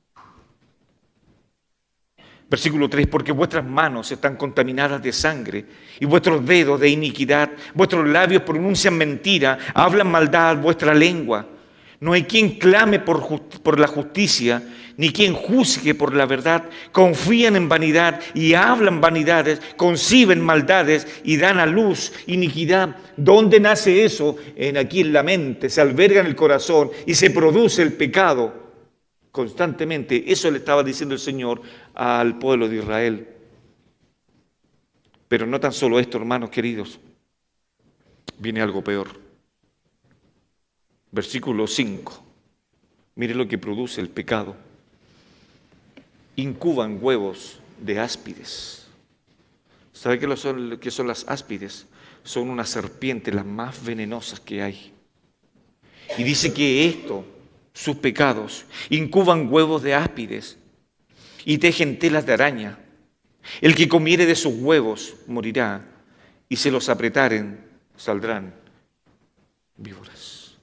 Versículo 3, porque vuestras manos están contaminadas de sangre y vuestros dedos de iniquidad, vuestros labios pronuncian mentira, hablan maldad vuestra lengua. No hay quien clame por la justicia, ni quien juzgue por la verdad. Confían en vanidad y hablan vanidades, conciben maldades y dan a luz iniquidad. ¿Dónde nace eso? Aquí en la mente, se alberga en el corazón y se produce el pecado constantemente. Eso le estaba diciendo el Señor al pueblo de Israel. Pero no tan solo esto, hermanos queridos, viene algo peor. Versículo 5. Mire lo que produce el pecado. Incuban huevos de áspides. ¿Sabe qué son las áspides? Son unas serpientes las más venenosas que hay. Y dice que sus pecados, incuban huevos de áspides. y tejen telas de araña. El que comiere de sus huevos morirá, y se los apretaren saldrán víboras.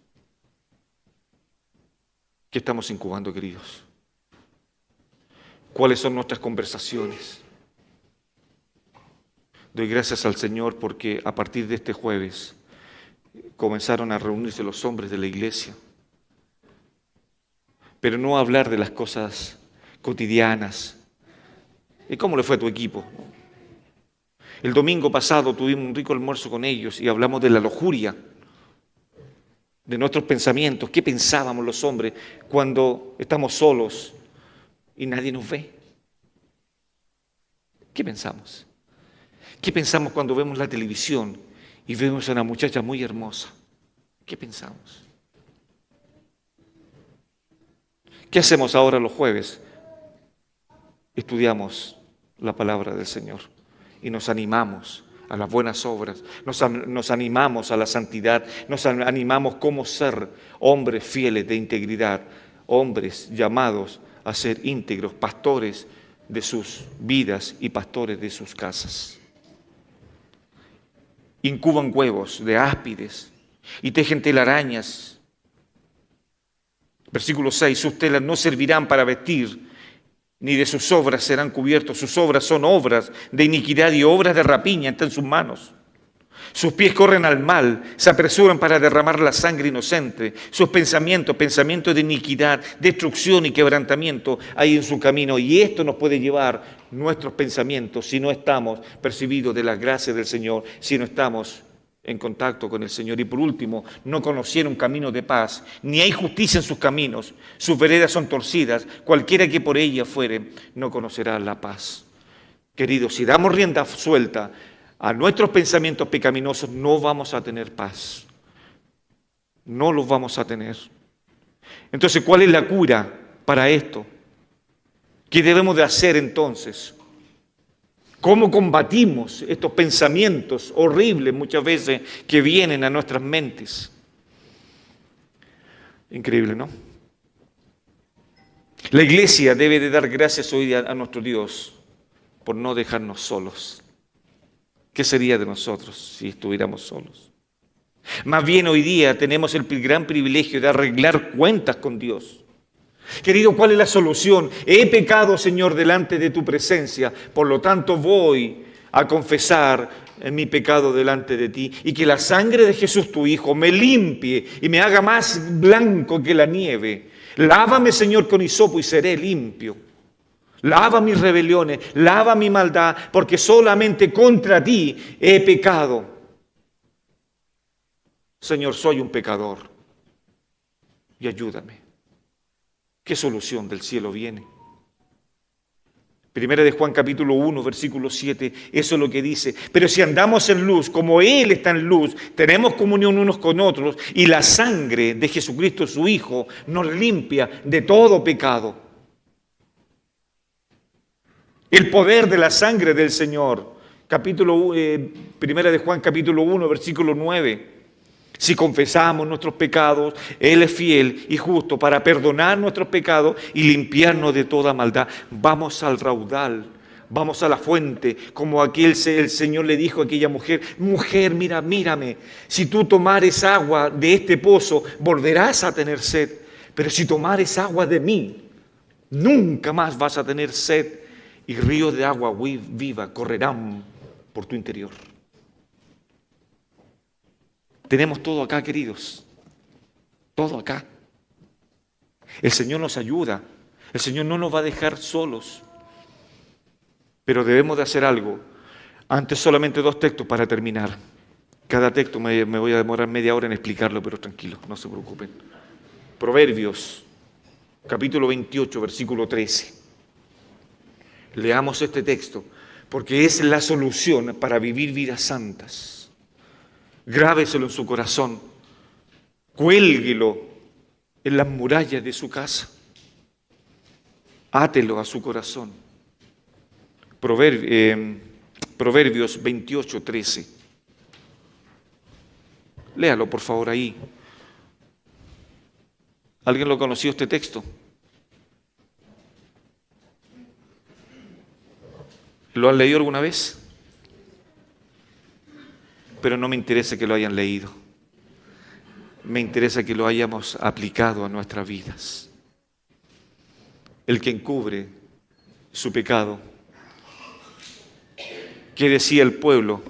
¿Qué estamos incubando, queridos? ¿Cuáles son nuestras conversaciones? Doy gracias al Señor porque a partir de este jueves comenzaron a reunirse los hombres de la iglesia, pero no a hablar de las cosas cotidianas. ¿Y cómo le fue a tu equipo? El domingo pasado tuvimos un rico almuerzo con ellos y hablamos de la lujuria, de nuestros pensamientos. ¿Qué pensábamos los hombres cuando estamos solos y nadie nos ve? ¿Qué pensamos? ¿Qué pensamos cuando vemos la televisión y vemos a una muchacha muy hermosa? ¿Qué pensamos? ¿Qué hacemos ahora los jueves? Estudiamos la palabra del Señor y nos animamos a las buenas obras, nos animamos a la santidad, nos animamos cómo ser hombres fieles de integridad, hombres llamados a ser íntegros, pastores de sus vidas y pastores de sus casas. Incuban huevos de áspides y tejen telarañas. Versículo 6, sus telas no servirán para vestir, ni de sus obras serán cubiertos. Sus obras son obras de iniquidad y obras de rapiña están en sus manos. Sus pies corren al mal, se apresuran para derramar la sangre inocente. Sus pensamientos de iniquidad, destrucción y quebrantamiento hay en su camino. Y esto nos puede llevar nuestros pensamientos si no estamos percibidos de la gracia del Señor, si no estamos en contacto con el Señor. Y por último, no conocieron camino de paz, ni hay justicia en sus caminos. Sus veredas son torcidas, cualquiera que por ella fuere no conocerá la paz. Queridos, si damos rienda suelta a nuestros pensamientos pecaminosos, no vamos a tener paz. No los vamos a tener. Entonces, ¿cuál es la cura para esto? ¿Qué debemos de hacer entonces? ¿Cómo combatimos estos pensamientos horribles muchas veces que vienen a nuestras mentes? Increíble, ¿no? La iglesia debe de dar gracias hoy a nuestro Dios por no dejarnos solos. ¿Qué sería de nosotros si estuviéramos solos? Más bien hoy día tenemos el gran privilegio de arreglar cuentas con Dios. Querido, ¿cuál es la solución? He pecado, Señor, delante de tu presencia, por lo tanto voy a confesar mi pecado delante de ti y que la sangre de Jesús, tu Hijo, me limpie y me haga más blanco que la nieve. Lávame, Señor, con hisopo y seré limpio. Lava mis rebeliones, lava mi maldad, porque solamente contra ti he pecado. Señor, soy un pecador y ayúdame. ¿Qué solución del cielo viene? Primera de Juan capítulo 1, versículo 7, eso es lo que dice. Pero si andamos en luz, como Él está en luz, tenemos comunión unos con otros y la sangre de Jesucristo, su Hijo, nos limpia de todo pecado. El poder de la sangre del Señor. Primera de Juan capítulo 1, versículo 9. Si confesamos nuestros pecados, Él es fiel y justo para perdonar nuestros pecados y limpiarnos de toda maldad. Vamos al raudal, vamos a la fuente, como el Señor le dijo a aquella mujer, mujer, mírame, si tú tomares agua de este pozo, volverás a tener sed, pero si tomares agua de mí, nunca más vas a tener sed y ríos de agua viva correrán por tu interior. Tenemos todo acá, queridos, todo acá. El Señor nos ayuda, el Señor no nos va a dejar solos, pero debemos de hacer algo. Antes solamente 2 textos para terminar. Cada texto me voy a demorar media hora en explicarlo, pero tranquilos, no se preocupen. Proverbios, capítulo 28, versículo 13. Leamos este texto, porque es la solución para vivir vidas santas. Grábeselo en su corazón, cuélguelo en las murallas de su casa, átelo a su corazón. Proverbios 28, 13. Léalo por favor ahí. ¿Alguien lo conoció este texto? ¿Lo han leído alguna vez? Pero no me interesa que lo hayan leído. Me interesa que lo hayamos aplicado a nuestras vidas. El que encubre su pecado. ¿Qué decía el pueblo?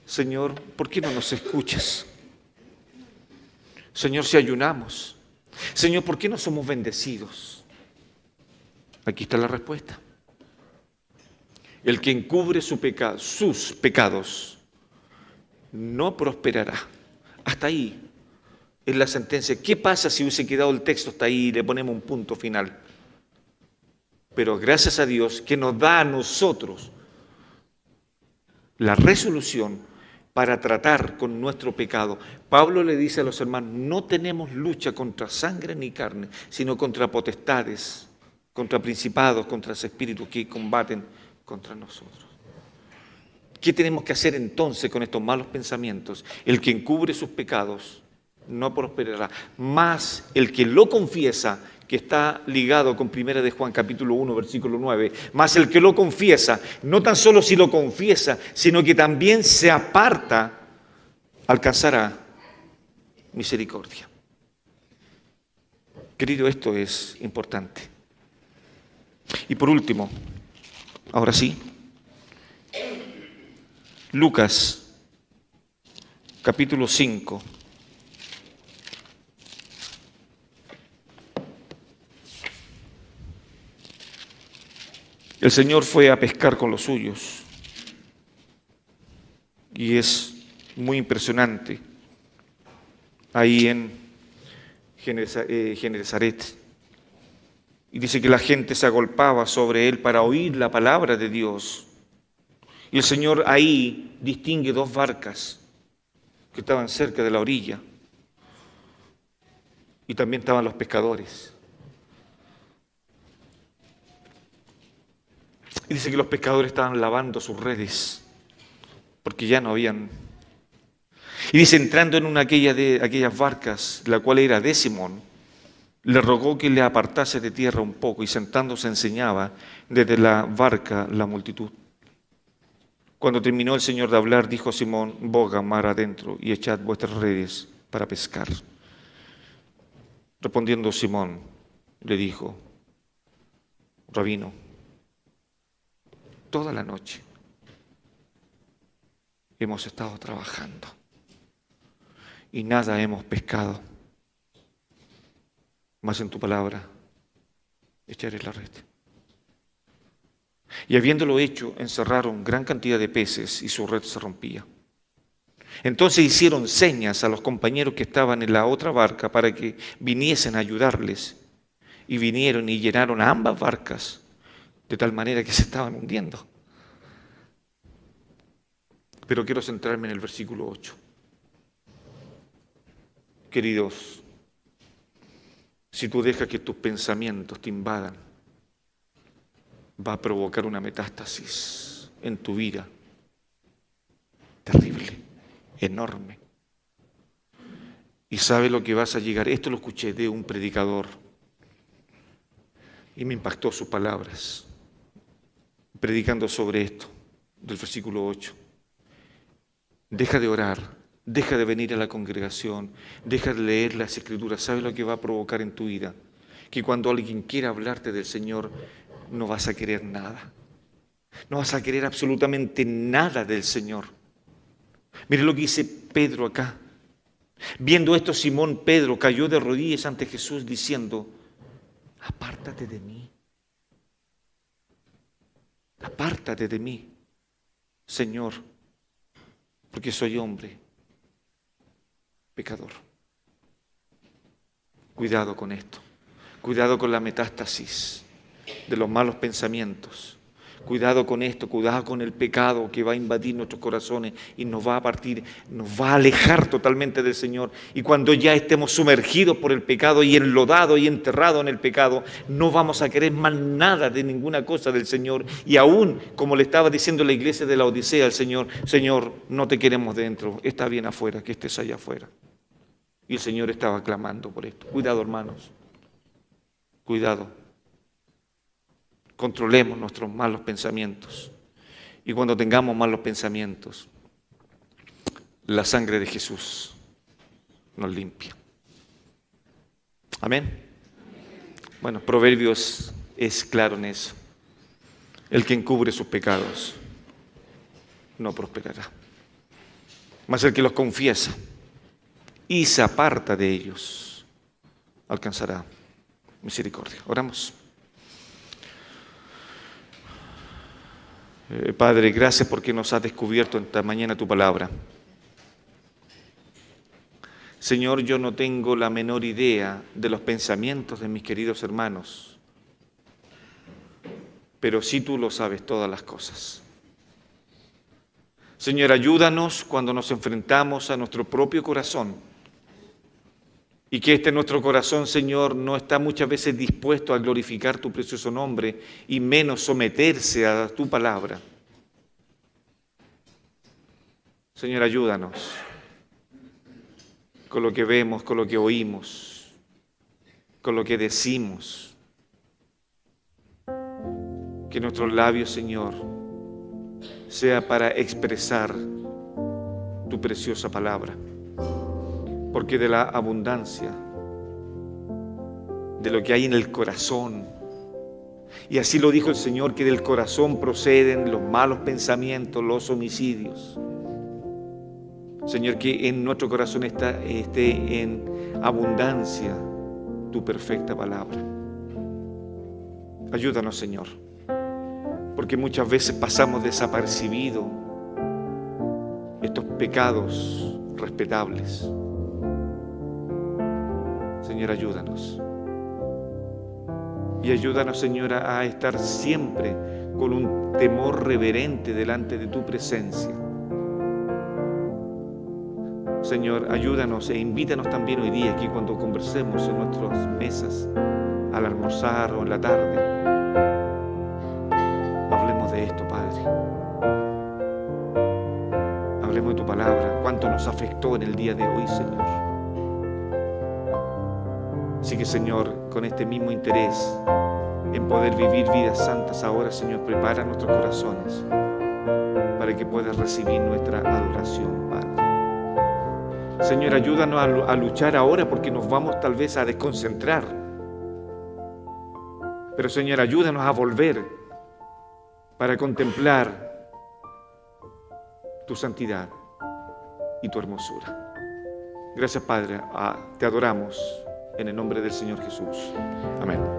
Señor, ¿por qué no nos escuchas? Señor, si ayunamos. Señor, ¿por qué no somos bendecidos? Aquí está la respuesta. El que encubre sus pecados, no prosperará. Hasta ahí es la sentencia. ¿Qué pasa si hubiese quedado el texto hasta ahí y le ponemos un punto final? Pero gracias a Dios que nos da a nosotros la resolución para tratar con nuestro pecado. Pablo le dice a los hermanos, no tenemos lucha contra sangre ni carne, sino contra potestades, contra principados, contra espíritus que combaten contra nosotros. ¿Qué tenemos que hacer entonces con estos malos pensamientos? El que encubre sus pecados no prosperará, más el que lo confiesa, que está ligado con 1 de Juan capítulo 1, versículo 9, más el que lo confiesa, no tan solo si lo confiesa, sino que también se aparta, alcanzará misericordia. Querido, esto es importante. Y por último, ahora sí, Lucas capítulo 5. El Señor fue a pescar con los suyos y es muy impresionante ahí en Genezaret. Y dice que la gente se agolpaba sobre él para oír la palabra de Dios. Y el Señor ahí distingue dos barcas que estaban cerca de la orilla. Y también estaban los pescadores. Y dice que los pescadores estaban lavando sus redes, porque ya no habían. Y dice, entrando en una de aquellas barcas, la cual era de Simón, le rogó que le apartase de tierra un poco, y sentándose enseñaba desde la barca la multitud. Cuando terminó el Señor de hablar, dijo a Simón, boga mar adentro y echad vuestras redes para pescar. Respondiendo Simón, le dijo, Rabino, toda la noche hemos estado trabajando y nada hemos pescado, mas en tu palabra echaré la red. Y habiéndolo hecho, encerraron gran cantidad de peces y su red se rompía. Entonces hicieron señas a los compañeros que estaban en la otra barca para que viniesen a ayudarles. Y vinieron y llenaron a ambas barcas de tal manera que se estaban hundiendo. Pero quiero centrarme en el versículo 8. Queridos, si tú dejas que tus pensamientos te invadan, va a provocar una metástasis en tu vida terrible, enorme. Y sabe lo que vas a llegar. Esto lo escuché de un predicador y me impactó sus palabras, predicando sobre esto, del versículo 8. Deja de orar, deja de venir a la congregación, deja de leer las Escrituras. ¿Sabe lo que va a provocar en tu vida? Que cuando alguien quiera hablarte del Señor, no vas a querer nada. No vas a querer absolutamente nada del Señor. Mire lo que dice Pedro acá. Viendo esto, Simón Pedro cayó de rodillas ante Jesús diciendo, apártate de mí. Apártate de mí, Señor, porque soy hombre pecador. Cuidado con esto. Cuidado con la metástasis de los malos pensamientos. Cuidado con esto, cuidado con el pecado que va a invadir nuestros corazones y nos va a partir, nos va a alejar totalmente del Señor. Y cuando ya estemos sumergidos por el pecado y enlodados y enterrados en el pecado, no vamos a querer más nada de ninguna cosa del Señor. Y aún, como le estaba diciendo la iglesia de la Odisea al Señor, Señor, no te queremos dentro, está bien afuera, que estés allá afuera. Y el Señor estaba clamando por esto. Cuidado, hermanos. Cuidado. Controlemos nuestros malos pensamientos. Y cuando tengamos malos pensamientos, la sangre de Jesús nos limpia. Amén. Bueno, Proverbios es claro en eso. El que encubre sus pecados no prosperará. Mas el que los confiesa y se aparta de ellos alcanzará misericordia. Oramos. Padre, gracias porque nos has descubierto esta mañana tu palabra. Señor, yo no tengo la menor idea de los pensamientos de mis queridos hermanos, pero sí tú lo sabes todas las cosas. Señor, ayúdanos cuando nos enfrentamos a nuestro propio corazón y que nuestro corazón, Señor, no está muchas veces dispuesto a glorificar tu precioso nombre y menos someterse a tu palabra. Señor, ayúdanos con lo que vemos, con lo que oímos, con lo que decimos. Que nuestros labios, Señor, sea para expresar tu preciosa palabra. Porque de la abundancia, de lo que hay en el corazón, y así lo dijo el Señor, que del corazón proceden los malos pensamientos, los homicidios. Señor, que en nuestro corazón esté en abundancia tu perfecta palabra. Ayúdanos, Señor, porque muchas veces pasamos desapercibidos estos pecados respetables. Señor, ayúdanos. Y ayúdanos, Señora, a estar siempre con un temor reverente delante de tu presencia. Señor, ayúdanos e invítanos también hoy día aquí cuando conversemos en nuestras mesas, al almorzar o en la tarde. Hablemos de esto, Padre. Hablemos de tu palabra, cuánto nos afectó en el día de hoy, Señor. Así que, Señor, con este mismo interés en poder vivir vidas santas ahora, Señor, prepara nuestros corazones para que puedas recibir nuestra adoración, Padre. Señor, ayúdanos a luchar ahora porque nos vamos tal vez a desconcentrar. Pero, Señor, ayúdanos a volver para contemplar tu santidad y tu hermosura. Gracias, Padre. Te adoramos en el nombre del Señor Jesús. Amén.